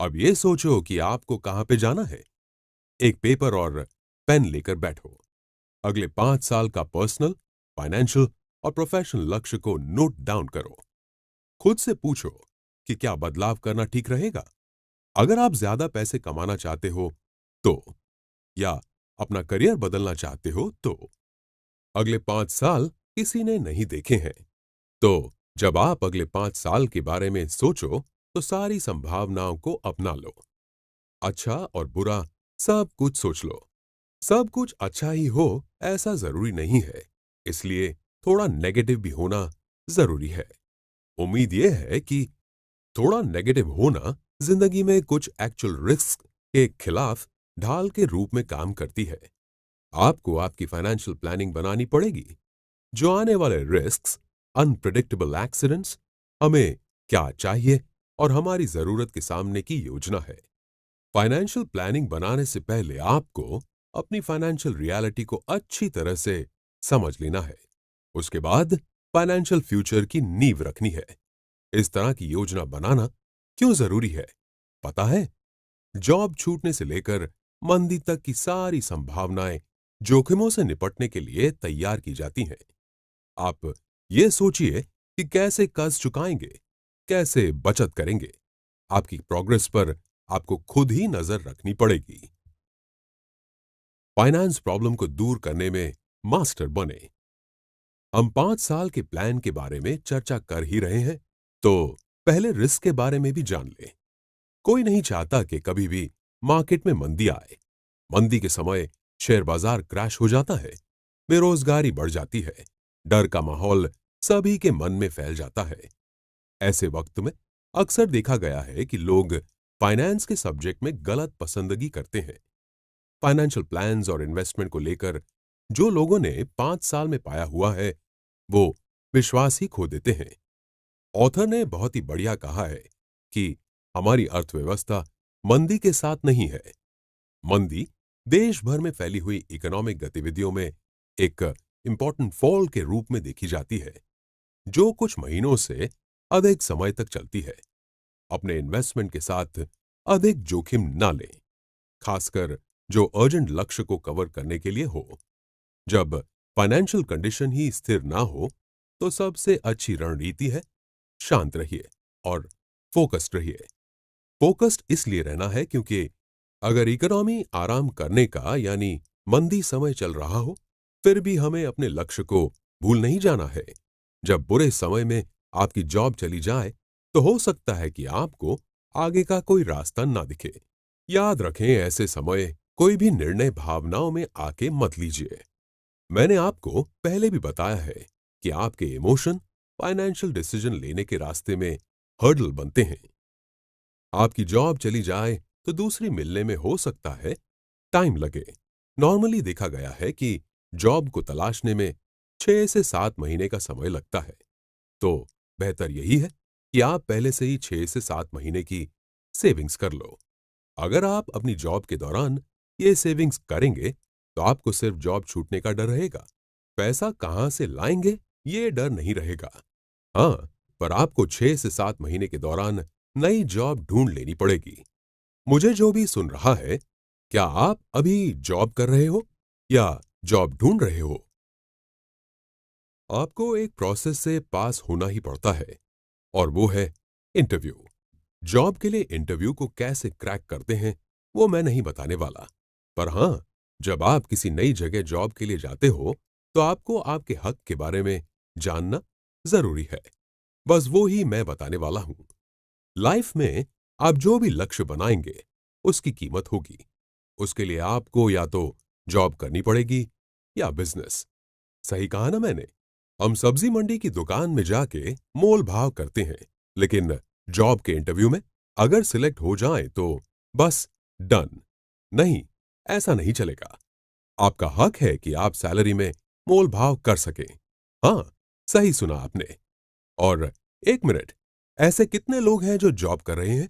अब ये सोचो कि आपको कहां पे जाना है। एक पेपर और पेन लेकर बैठो। अगले 5 साल का पर्सनल, फाइनेंशियल और प्रोफेशनल लक्ष्य को नोट डाउन करो। खुद से पूछो कि क्या बदलाव करना ठीक रहेगा? अगर आप ज्यादा पैसे कमाना चाहते हो तो, या अपना करियर बदलना चाहते हो तो। अगले 5 साल किसी ने नहीं देखे हैं, तो जब आप अगले 5 साल के बारे में सोचो, तो सारी संभावनाओं को अपना लो। अच्छा और बुरा सब कुछ सोच लो। सब कुछ अच्छा ही हो ऐसा जरूरी नहीं है, इसलिए थोड़ा नेगेटिव भी होना जरूरी है। उम्मीद यह है कि थोड़ा नेगेटिव होना जिंदगी में कुछ एक्चुअल रिस्क के खिलाफ ढाल के रूप में काम करती है। आपको आपकी फाइनेंशियल प्लानिंग बनानी पड़ेगी। जो आने वाले रिस्क्स, अनप्रिडिक्टेबल एक्सीडेंट्स, हमें क्या चाहिए और हमारी जरूरत के सामने की योजना है। फाइनेंशियल प्लानिंग बनाने से पहले आपको अपनी फाइनेंशियल रियलिटी को अच्छी तरह से समझ लेना है। उसके बाद फाइनेंशियल फ्यूचर की नींव रखनी है। इस तरह की योजना बनाना क्यों जरूरी है पता है? जॉब छूटने से लेकर मंदी तक की सारी संभावनाएं जोखिमों से निपटने के लिए तैयार की जाती हैं। आप ये सोचिए कि कैसे कर्ज चुकाएंगे, कैसे बचत करेंगे। आपकी प्रोग्रेस पर आपको खुद ही नजर रखनी पड़ेगी। फाइनेंस प्रॉब्लम को दूर करने में मास्टर बने। हम 5 साल के प्लान के बारे में चर्चा कर ही रहे हैं, तो पहले रिस्क के बारे में भी जान लें। कोई नहीं चाहता कि कभी भी मार्केट में मंदी आए। मंदी के समय शेयर बाजार क्रैश हो जाता है, बेरोजगारी बढ़ जाती है, डर का माहौल सभी के मन में फैल जाता है। ऐसे वक्त में अक्सर देखा गया है कि लोग फाइनेंस के सब्जेक्ट में गलत पसंदगी करते हैं। फाइनेंशियल प्लान्स और इन्वेस्टमेंट को लेकर जो लोगों ने 5 साल में पाया हुआ है, वो विश्वास ही खो देते हैं। ऑथर ने बहुत ही बढ़िया कहा है कि हमारी अर्थव्यवस्था मंदी के साथ नहीं है। मंदी देश भर में फैली हुई इकोनॉमिक गतिविधियों में एक इंपॉर्टेंट फॉल के रूप में देखी जाती है, जो कुछ महीनों से अधिक समय तक चलती है। अपने इन्वेस्टमेंट के साथ अधिक जोखिम ना लें, खासकर जो अर्जेंट लक्ष्य को कवर करने के लिए हो। जब फाइनेंशियल कंडीशन ही स्थिर ना हो, तो सबसे अच्छी रणनीति है शांत रहिए और फोकस्ड रहिए। फोकस्ड इसलिए रहना है क्योंकि अगर इकोनॉमी आराम करने का यानी मंदी समय चल रहा हो, फिर भी हमें अपने लक्ष्य को भूल नहीं जाना है। जब बुरे समय में आपकी जॉब चली जाए, तो हो सकता है कि आपको आगे का कोई रास्ता ना दिखे। याद रखें, ऐसे समय कोई भी निर्णय भावनाओं में आके मत लीजिए। मैंने आपको पहले भी बताया है कि आपके इमोशन फाइनेंशियल डिसीजन लेने के रास्ते में हर्डल बनते हैं। आपकी जॉब चली जाए तो दूसरी मिलने में हो सकता है टाइम लगे। नॉर्मली देखा गया है कि जॉब को तलाशने में 6 से 7 महीने का समय लगता है। तो बेहतर यही है कि आप पहले से ही 6 से 7 महीने की सेविंग्स कर लो। अगर आप अपनी जॉब के दौरान ये सेविंग्स करेंगे, तो आपको सिर्फ जॉब छूटने का डर रहेगा। पैसा कहां से लाएंगे, ये डर नहीं रहेगा। हाँ, पर आपको 6 से 7 महीने के दौरान नई जॉब ढूंढ लेनी पड़ेगी। मुझे जो भी सुन रहा है, क्या आप अभी जॉब कर रहे हो या जॉब ढूंढ रहे हो? आपको एक प्रोसेस से पास होना ही पड़ता है, और वो है इंटरव्यू। जॉब के लिए इंटरव्यू को कैसे क्रैक करते हैं, वो मैं नहीं बताने वाला। पर हाँ, जब आप किसी नई जगह जॉब के लिए जाते हो, तो आपको आपके हक के बारे में जानना जरूरी है। बस वो ही मैं बताने वाला हूं। लाइफ में आप जो भी लक्ष्य बनाएंगे, उसकी कीमत होगी। उसके लिए आपको या तो जॉब करनी पड़ेगी या बिजनेस। सही कहा ना मैंने? हम सब्जी मंडी की दुकान में जाके मोल भाव करते हैं, लेकिन जॉब के इंटरव्यू में अगर सिलेक्ट हो जाए तो बस डन। नहीं, ऐसा नहीं चलेगा। आपका हक है कि आप सैलरी में मोल भाव कर सकें। हाँ, सही सुना आपने। और एक मिनट, ऐसे कितने लोग हैं जो जॉब कर रहे हैं?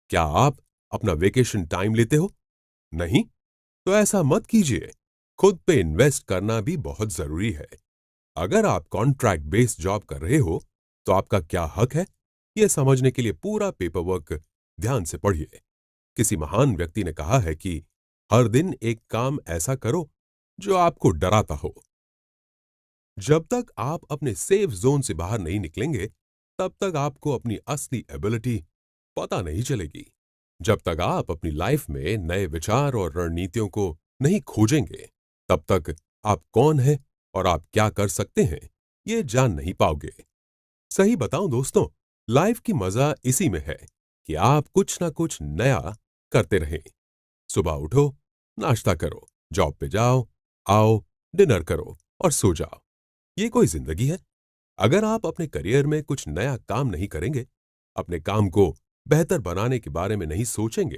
क्या आप अपना वेकेशन टाइम लेते हो? नहीं? तो ऐसा मत कीजिए। खुद पे इन्वेस्ट करना भी बहुत जरूरी है। अगर आप कॉन्ट्रैक्ट बेस्ड जॉब कर रहे हो, तो आपका क्या हक है, यह समझने के लिए पूरा पेपर वर्क ध्यान से पढ़िए। किसी महान व्यक्ति ने कहा है कि हर दिन एक काम ऐसा करो जो आपको डराता हो। जब तक आप अपने सेफ जोन से बाहर नहीं निकलेंगे, तब तक आपको अपनी असली एबिलिटी पता नहीं चलेगी। जब तक आप अपनी लाइफ में नए विचार और रणनीतियों को नहीं खोजेंगे, तब तक आप कौन हैं और आप क्या कर सकते हैं, ये जान नहीं पाओगे। सही बताऊं दोस्तों, लाइफ की मजा इसी में है कि आप कुछ ना कुछ नया करते रहें। सुबह उठो, नाश्ता करो, जॉब पे जाओ, आओ, डिनर करो और सो जाओ। ये कोई जिंदगी है? अगर आप अपने करियर में कुछ नया काम नहीं करेंगे, अपने काम को बेहतर बनाने के बारे में नहीं सोचेंगे,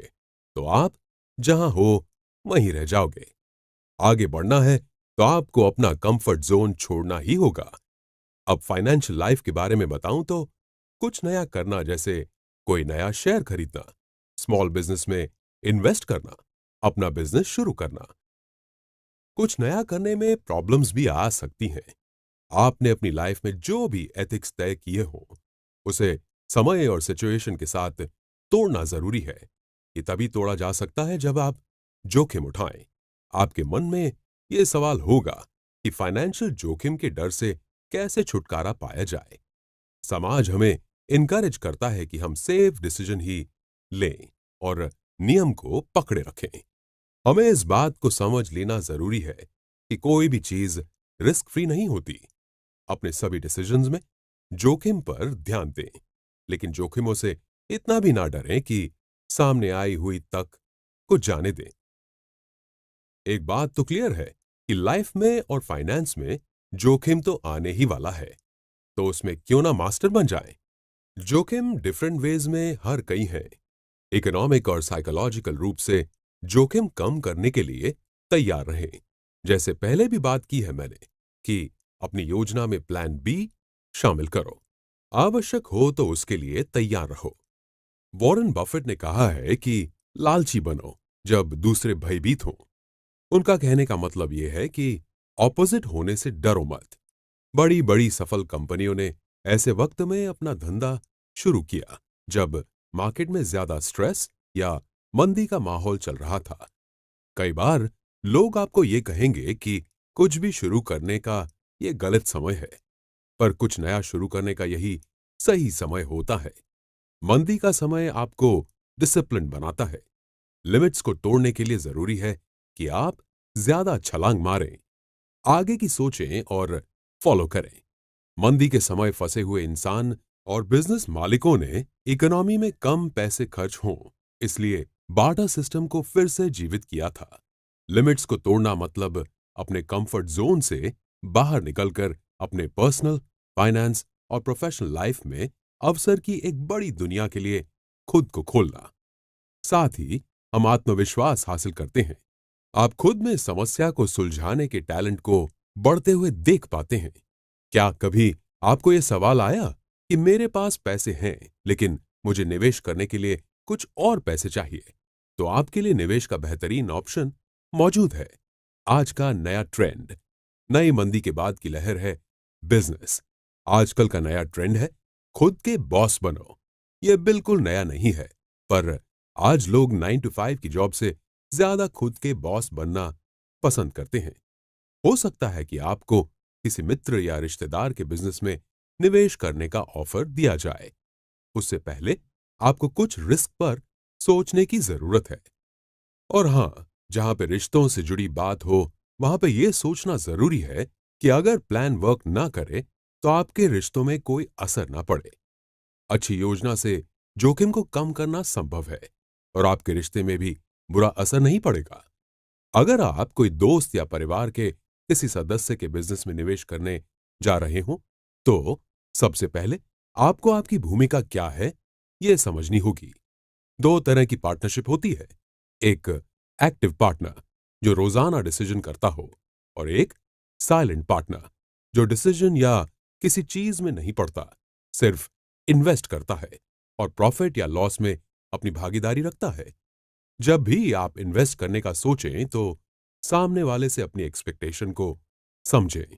तो आप जहां हो वहीं रह जाओगे। आगे बढ़ना है तो आपको अपना कंफर्ट जोन छोड़ना ही होगा। अब फाइनेंशियल लाइफ के बारे में बताऊं तो कुछ नया करना, जैसे कोई नया शेयर खरीदना, स्मॉल बिजनेस में इन्वेस्ट करना, अपना बिजनेस शुरू करना। कुछ नया करने में प्रॉब्लम्स भी आ सकती हैं। आपने अपनी लाइफ में जो भी एथिक्स तय किए हों, उसे समय और सिचुएशन के साथ तोड़ना जरूरी है। ये तभी तोड़ा जा सकता है जब आप जोखिम उठाएं। आपके मन में ये सवाल होगा कि फाइनेंशियल जोखिम के डर से कैसे छुटकारा पाया जाए। समाज हमें इनकरेज करता है कि हम सेफ डिसीजन ही लें और नियम को पकड़े रखें। हमें इस बात को समझ लेना जरूरी है कि कोई भी चीज रिस्क फ्री नहीं होती। अपने सभी डिसीजंस में जोखिम पर ध्यान दें, लेकिन जोखिमों से इतना भी ना डरें कि सामने आई हुई तक को जाने दें। एक बात तो क्लियर है कि लाइफ में और फाइनेंस में जोखिम तो आने ही वाला है, तो उसमें क्यों ना मास्टर बन जाएं। जोखिम डिफरेंट वेज में हर कई हैं। इकोनॉमिक और साइकोलॉजिकल रूप से जोखिम कम करने के लिए तैयार रहें। जैसे पहले भी बात की है मैंने कि अपनी योजना में प्लान बी शामिल करो। आवश्यक हो तो उसके लिए तैयार रहो। वॉरेन बफेट ने कहा है कि लालची बनो जब दूसरे भयभीत हों। उनका कहने का मतलब यह है कि ऑपोजिट होने से डरो मत। बड़ी बड़ी सफल कंपनियों ने ऐसे वक्त में अपना धंधा शुरू किया जब मार्केट में ज्यादा स्ट्रेस या मंदी का माहौल चल रहा था। कई बार लोग आपको ये कहेंगे कि कुछ भी शुरू करने का ये गलत समय है, पर कुछ नया शुरू करने का यही सही समय होता है। मंदी का समय आपको डिसिप्लिन बनाता है। लिमिट्स को तोड़ने के लिए जरूरी है कि आप ज्यादा छलांग मारें, आगे की सोचें और फॉलो करें। मंदी के समय फंसे हुए इंसान और बिजनेस मालिकों ने इकोनॉमी में कम पैसे खर्च हों, इसलिए बार्टर सिस्टम को फिर से जीवित किया था। लिमिट्स को तोड़ना मतलब अपने कंफर्ट जोन से बाहर निकलकर अपने पर्सनल, फाइनेंस और प्रोफेशनल लाइफ में अवसर की एक बड़ी दुनिया के लिए खुद को खोलना। साथ ही हम आत्मविश्वास हासिल करते हैं। आप खुद में समस्या को सुलझाने के टैलेंट को बढ़ते हुए देख पाते हैं। क्या कभी आपको यह सवाल आया कि मेरे पास पैसे हैं लेकिन मुझे निवेश करने के लिए कुछ और पैसे चाहिए? तो आपके लिए निवेश का बेहतरीन ऑप्शन मौजूद है। आज का नया ट्रेंड, नई मंदी के बाद की लहर है बिजनेस। आजकल का नया ट्रेंड है खुद के बॉस बनो। यह बिल्कुल नया नहीं है, पर आज लोग 9 to 5 की जॉब से ज्यादा खुद के बॉस बनना पसंद करते हैं। हो सकता है कि आपको किसी मित्र या रिश्तेदार के बिजनेस में निवेश करने का ऑफर दिया जाए। उससे पहले आपको कुछ रिस्क पर सोचने की जरूरत है। और हां, जहां पे रिश्तों से जुड़ी बात हो, वहां पे यह सोचना जरूरी है कि अगर प्लान वर्क ना करे तो आपके रिश्तों में कोई असर ना पड़े। अच्छी योजना से जोखिम को कम करना संभव है और आपके रिश्ते में भी बुरा असर नहीं पड़ेगा। अगर आप कोई दोस्त या परिवार के किसी सदस्य के बिजनेस में निवेश करने जा रहे हो, तो सबसे पहले आपको आपकी भूमिका क्या है, यह समझनी होगी। दो तरह की पार्टनरशिप होती है। एक एक्टिव पार्टनर जो रोजाना डिसीजन करता हो, और एक साइलेंट पार्टनर जो डिसीजन या किसी चीज में नहीं पड़ता, सिर्फ इन्वेस्ट करता है और प्रॉफिट या लॉस में अपनी भागीदारी रखता है। जब भी आप इन्वेस्ट करने का सोचें तो सामने वाले से अपनी एक्सपेक्टेशन को समझें।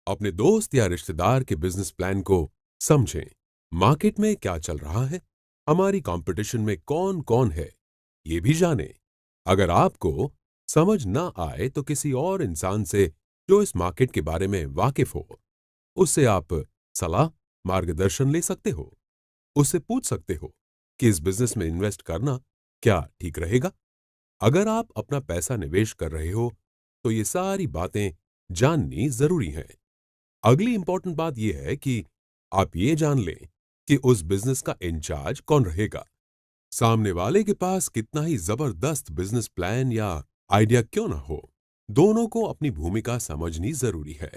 अपने दोस्त या रिश्तेदार के बिजनेस प्लान को समझें। मार्केट में क्या चल रहा है, हमारी कंपटीशन में कौन कौन है, ये भी जानें। अगर आपको समझ ना आए तो किसी और इंसान से जो इस मार्केट के बारे में वाकिफ हो, उससे आप सलाह, मार्गदर्शन ले सकते हो। उससे पूछ सकते हो कि इस बिजनेस में इन्वेस्ट करना क्या ठीक रहेगा। अगर आप अपना पैसा निवेश कर रहे हो तो ये सारी बातें जाननी जरूरी हैं। अगली इंपॉर्टेंट बात यह है कि आप ये जान लें कि उस बिजनेस का इंचार्ज कौन रहेगा। सामने वाले के पास कितना ही जबरदस्त बिजनेस प्लान या आइडिया क्यों ना हो, दोनों को अपनी भूमिका समझनी जरूरी है।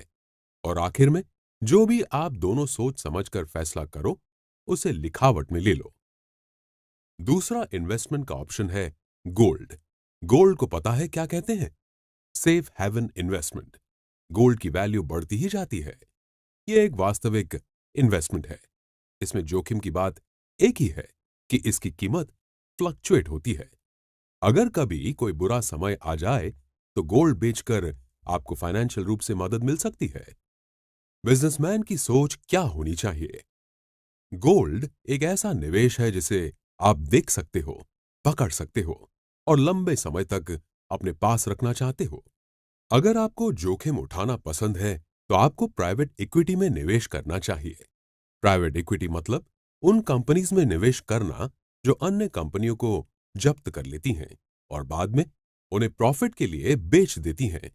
और आखिर में जो भी आप दोनों सोच समझकर फैसला करो, उसे लिखावट में ले लो। दूसरा इन्वेस्टमेंट का ऑप्शन है गोल्ड। गोल्ड को पता है क्या कहते हैं? Safe haven investment. गोल्ड की वैल्यू बढ़ती ही जाती है। यह एक वास्तविक इन्वेस्टमेंट है। इसमें जोखिम की बात एक ही है कि इसकी कीमत फ्लक्चुएट होती है। अगर कभी कोई बुरा समय आ जाए तो गोल्ड बेचकर आपको फाइनेंशियल रूप से मदद मिल सकती है। बिजनेसमैन की सोच क्या होनी चाहिए? गोल्ड एक ऐसा निवेश है जिसे आप देख सकते हो, पकड़ सकते हो और लंबे समय तक अपने पास रखना चाहते हो। अगर आपको जोखिम उठाना पसंद है तो आपको प्राइवेट इक्विटी में निवेश करना चाहिए। प्राइवेट इक्विटी मतलब उन कंपनीज में निवेश करना जो अन्य कंपनियों को जब्त कर लेती हैं और बाद में उन्हें प्रॉफिट के लिए बेच देती हैं।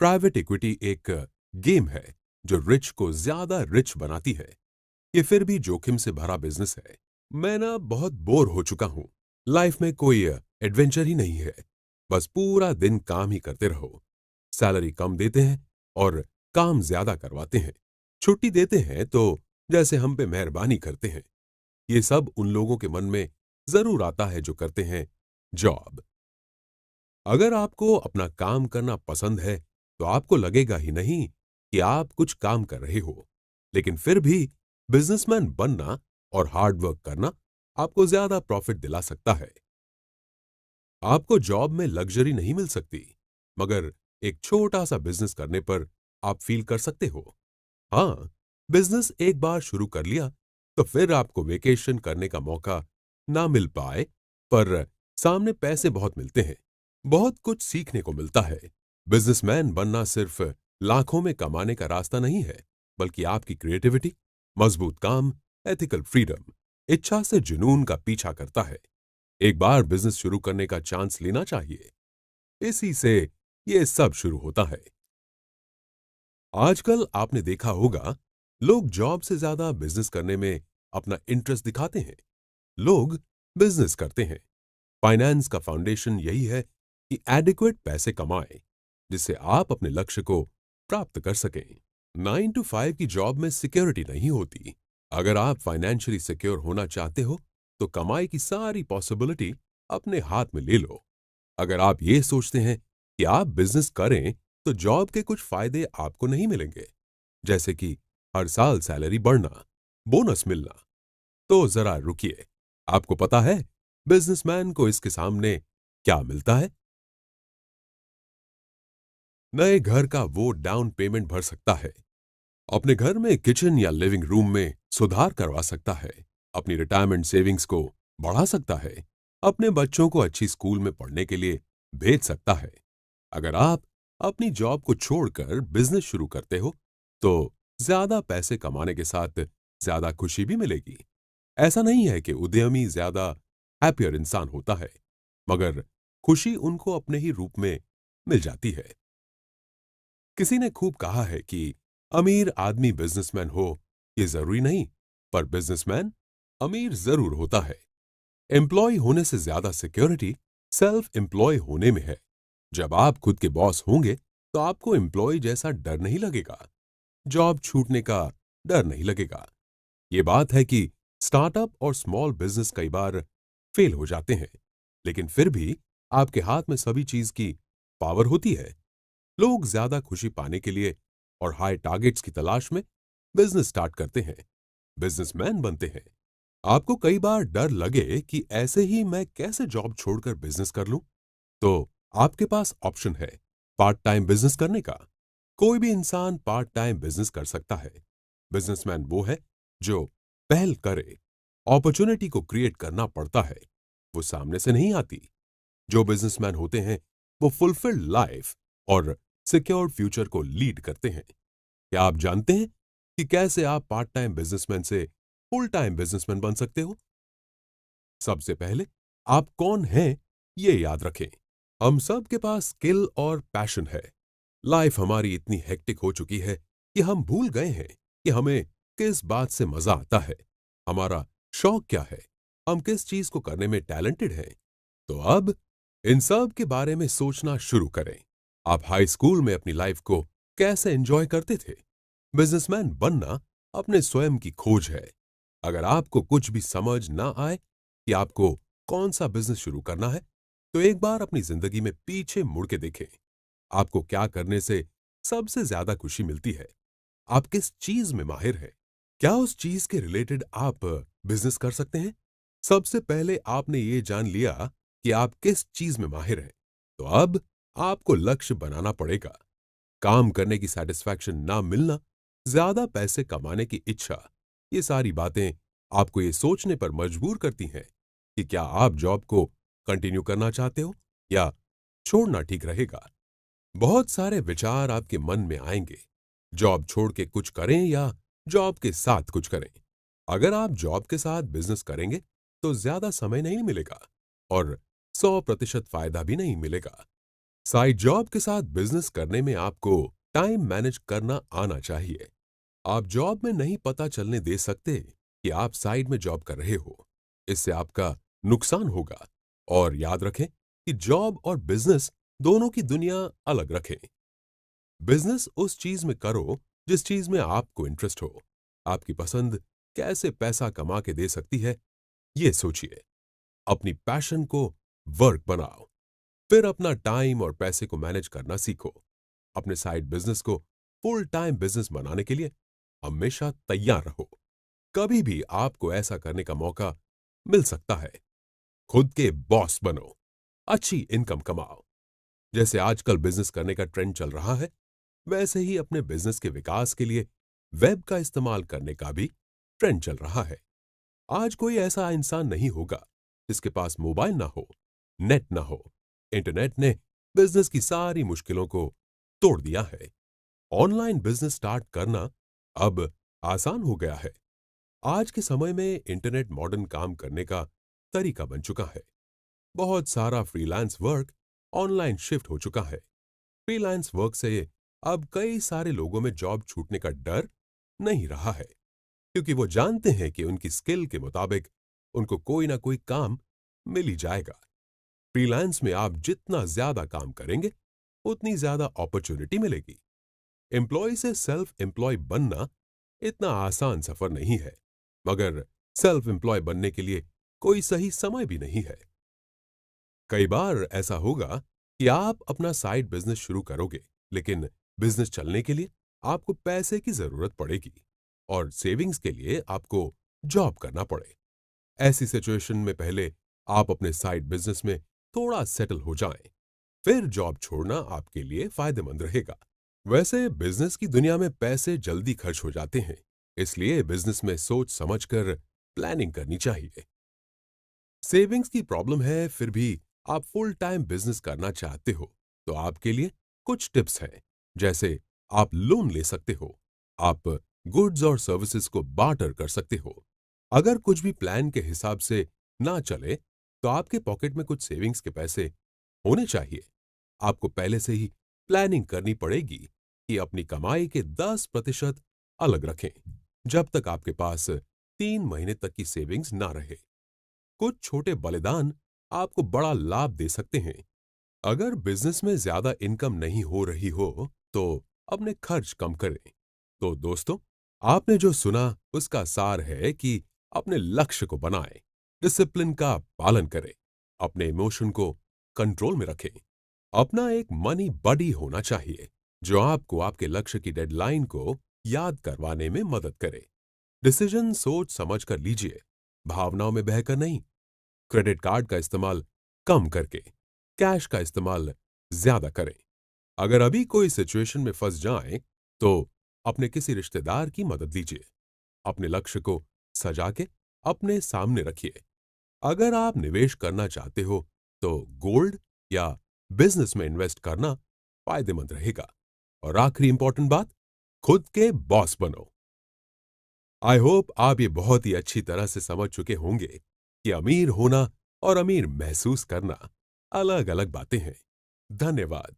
प्राइवेट इक्विटी एक गेम है जो रिच को ज्यादा रिच बनाती है। ये फिर भी जोखिम से भरा बिजनेस है। मैं ना बहुत बोर हो चुका हूं। लाइफ में कोई एडवेंचर ही नहीं है। बस पूरा दिन काम ही करते रहो। सैलरी कम देते हैं और काम ज्यादा करवाते हैं, छुट्टी देते हैं तो जैसे हम पे मेहरबानी करते हैं। ये सब उन लोगों के मन में जरूर आता है जो करते हैं जॉब। अगर आपको अपना काम करना पसंद है तो आपको लगेगा ही नहीं कि आप कुछ काम कर रहे हो, लेकिन फिर भी बिजनेसमैन बनना और हार्ड वर्क करना आपको ज्यादा प्रॉफिट दिला सकता है। आपको जॉब में लग्जरी नहीं मिल सकती, मगर एक छोटा सा बिजनेस करने पर आप फील कर सकते हो। हाँ, बिजनेस एक बार शुरू कर लिया तो फिर आपको वेकेशन करने का मौका ना मिल पाए, पर सामने पैसे बहुत मिलते हैं, बहुत कुछ सीखने को मिलता है। बिजनेसमैन बनना सिर्फ लाखों में कमाने का रास्ता नहीं है, बल्कि आपकी क्रिएटिविटी, मजबूत काम, एथिकल फ्रीडम, इच्छा से जुनून का पीछा करता है। एक बार बिजनेस शुरू करने का चांस लेना चाहिए, इसी से ये सब शुरू होता है। आजकल आपने देखा होगा, लोग जॉब से ज्यादा बिजनेस करने में अपना इंटरेस्ट दिखाते हैं। लोग बिजनेस करते हैं। फाइनेंस का फाउंडेशन यही है कि एडिक्वेट पैसे कमाएं, जिससे आप अपने लक्ष्य को प्राप्त कर सकें। 9 to 5 की जॉब में सिक्योरिटी नहीं होती। अगर आप फाइनेंशियली सिक्योर होना चाहते हो तो कमाई की सारी पॉसिबिलिटी अपने हाथ में ले लो। अगर आप ये सोचते हैं कि आप बिजनेस करें तो जॉब के कुछ फायदे आपको नहीं मिलेंगे, जैसे कि हर साल सैलरी बढ़ना, बोनस मिलना, तो जरा रुकिए। आपको पता है बिजनेसमैन को इसके सामने क्या मिलता है? नए घर का वो डाउन पेमेंट भर सकता है, अपने घर में किचन या लिविंग रूम में सुधार करवा सकता है, अपनी रिटायरमेंट सेविंग्स को बढ़ा सकता है, अपने बच्चों को अच्छी स्कूल में पढ़ने के लिए भेज सकता है। अगर आप अपनी जॉब को छोड़कर बिजनेस शुरू करते हो तो ज्यादा पैसे कमाने के साथ ज्यादा खुशी भी मिलेगी। ऐसा नहीं है कि उद्यमी ज्यादा हैप्पियर इंसान होता है, मगर खुशी उनको अपने ही रूप में मिल जाती है। किसी ने खूब कहा है कि अमीर आदमी बिजनेसमैन हो ये जरूरी नहीं, पर बिजनेसमैन अमीर जरूर होता है। एम्प्लॉय होने से ज्यादा सिक्योरिटी सेल्फ एम्प्लॉय होने में है। जब आप खुद के बॉस होंगे तो आपको एम्प्लॉय जैसा डर नहीं लगेगा, जॉब छूटने का डर नहीं लगेगा। ये बात है कि स्टार्टअप और स्मॉल बिजनेस कई बार फेल हो जाते हैं, लेकिन फिर भी आपके हाथ में सभी चीज की पावर होती है। लोग ज्यादा खुशी पाने के लिए और हाई टारगेट्स की तलाश में बिजनेस स्टार्ट करते हैं, बिजनेसमैन बनते हैं। आपको कई बार डर लगे कि ऐसे ही मैं कैसे जॉब छोड़कर बिजनेस कर लूं, तो आपके पास ऑप्शन है पार्ट टाइम बिजनेस करने का। कोई भी इंसान पार्ट टाइम बिजनेस कर सकता है। बिजनेसमैन वो है जो पहल करे। अपॉर्चुनिटी को क्रिएट करना पड़ता है, वो सामने से नहीं आती। जो बिजनेसमैन होते हैं वो फुलफिल्ड लाइफ और सिक्योर फ्यूचर को लीड करते हैं। क्या आप जानते हैं कि कैसे आप पार्ट टाइम बिजनेसमैन से फुल टाइम बिजनेसमैन बन सकते हो? सबसे पहले आप कौन हैं ये याद रखें। हम सब के पास स्किल और पैशन है। लाइफ हमारी इतनी हेक्टिक हो चुकी है कि हम भूल गए हैं कि हमें किस बात से मजा आता है, हमारा शौक क्या है, हम किस चीज को करने में टैलेंटेड हैं। तो अब इन सब के बारे में सोचना शुरू करें। आप हाई स्कूल में अपनी लाइफ को कैसे एंजॉय करते थे? बिजनेसमैन बनना अपने स्वयं की खोज है। अगर आपको कुछ भी समझ ना आए कि आपको कौन सा बिजनेस शुरू करना है, तो एक बार अपनी जिंदगी में पीछे मुड़ के देखें। आपको क्या करने से सबसे ज्यादा खुशी मिलती है? आप किस चीज में माहिर हैं? क्या उस चीज के रिलेटेड आप बिजनेस कर सकते हैं? सबसे पहले आपने ये जान लिया कि आप किस चीज में माहिर हैं, तो अब आपको लक्ष्य बनाना पड़ेगा। काम करने की सेटिस्फैक्शन ना मिलना, ज्यादा पैसे कमाने की इच्छा, ये सारी बातें आपको ये सोचने पर मजबूर करती हैं कि क्या आप जॉब को कंटिन्यू करना चाहते हो या छोड़ना ठीक रहेगा। बहुत सारे विचार आपके मन में आएंगे, जॉब छोड़ के कुछ करें या जॉब के साथ कुछ करें। अगर आप जॉब के साथ बिजनेस करेंगे तो ज्यादा समय नहीं मिलेगा और 100% फायदा भी नहीं मिलेगा। साइड जॉब के साथ बिजनेस करने में आपको टाइम मैनेज करना आना चाहिए। आप जॉब में नहीं पता चलने दे सकते कि आप साइड में जॉब कर रहे हो, इससे आपका नुकसान होगा। और याद रखें कि जॉब और बिजनेस दोनों की दुनिया अलग रखें। बिजनेस उस चीज में करो जिस चीज में आपको इंटरेस्ट हो। आपकी पसंद कैसे पैसा कमा के दे सकती है, ये सोचिए। अपनी पैशन को वर्क बनाओ। फिर अपना टाइम और पैसे को मैनेज करना सीखो। अपने साइड बिजनेस को फुल टाइम बिजनेस बनाने के लिए हमेशा तैयार रहो। कभी भी आपको ऐसा करने का मौका मिल सकता है। खुद के बॉस बनो, अच्छी इनकम कमाओ। जैसे आजकल बिजनेस करने का ट्रेंड चल रहा है, वैसे ही अपने बिजनेस के विकास के लिए वेब का इस्तेमाल करने का भी ट्रेंड चल रहा है। आज कोई ऐसा इंसान नहीं होगा जिसके पास मोबाइल ना हो, नेट ना हो। इंटरनेट ने बिजनेस की सारी मुश्किलों को तोड़ दिया है। ऑनलाइन बिजनेस स्टार्ट करना अब आसान हो गया है। आज के समय में इंटरनेट मॉडर्न काम करने का तरीका बन चुका है। बहुत सारा फ्रीलांस वर्क ऑनलाइन शिफ्ट हो चुका है। फ्रीलांस वर्क से अब कई सारे लोगों में जॉब छूटने का डर नहीं रहा है, क्योंकि वो जानते हैं कि उनकी स्किल के मुताबिक उनको कोई ना कोई काम मिल ही जाएगा। फ्रीलांस में आप जितना ज्यादा काम करेंगे, उतनी ज्यादा अपॉर्चुनिटी मिलेगी। एम्प्लॉय से सेल्फ एम्प्लॉय बनना इतना आसान सफर नहीं है, मगर सेल्फ एम्प्लॉय बनने के लिए कोई सही समय भी नहीं है। कई बार ऐसा होगा कि आप अपना साइड बिजनेस शुरू करोगे, लेकिन बिजनेस चलने के लिए आपको पैसे की जरूरत पड़ेगी और सेविंग्स के लिए आपको जॉब करना पड़े। ऐसी सिचुएशन में पहले आप अपने साइड बिजनेस में थोड़ा सेटल हो जाएं, फिर जॉब छोड़ना आपके लिए फायदेमंद रहेगा। वैसे बिजनेस की दुनिया में पैसे जल्दी खर्च हो जाते हैं, इसलिए बिजनेस में सोच समझकर प्लानिंग करनी चाहिए। सेविंग्स की प्रॉब्लम है, फिर भी आप फुल टाइम बिजनेस करना चाहते हो, तो आपके लिए कुछ टिप्स हैं। जैसे आप लोन ले सकते हो, आप गुड्स और सर्विसेज को बार्टर कर सकते हो। अगर कुछ भी प्लान के हिसाब से ना चले, तो आपके पॉकेट में कुछ सेविंग्स के पैसे होने चाहिए। आपको पहले से ही प्लानिंग करनी पड़ेगी कि अपनी कमाई के 10% अलग रखें, जब तक आपके पास 3 महीने तक की सेविंग्स ना रहे। कुछ छोटे बलिदान आपको बड़ा लाभ दे सकते हैं। अगर बिजनेस में ज्यादा इनकम नहीं हो रही हो, तो अपने खर्च कम करें। तो दोस्तों, आपने जो सुना उसका सार है कि अपने लक्ष्य को बनाएं, डिसिप्लिन का पालन करें, अपने इमोशन को कंट्रोल में रखें। अपना एक मनी बडी होना चाहिए जो आपको आपके लक्ष्य की डेडलाइन को याद करवाने में मदद करे। डिसीजन सोच समझ कर लीजिए, भावनाओं में बहकर नहीं। क्रेडिट कार्ड का इस्तेमाल कम करके कैश का इस्तेमाल ज्यादा करें। अगर अभी कोई सिचुएशन में फंस जाएं, तो अपने किसी रिश्तेदार की मदद लीजिए। अपने लक्ष्य को सजा के अपने सामने रखिए। अगर आप निवेश करना चाहते हो, तो गोल्ड या बिजनेस में इन्वेस्ट करना फायदेमंद रहेगा। और आखिरी इंपॉर्टेंट बात, खुद के बॉस बनो। आई होप आप ये बहुत ही अच्छी तरह से समझ चुके होंगे कि अमीर होना और अमीर महसूस करना अलग अलग बातें हैं। धन्यवाद।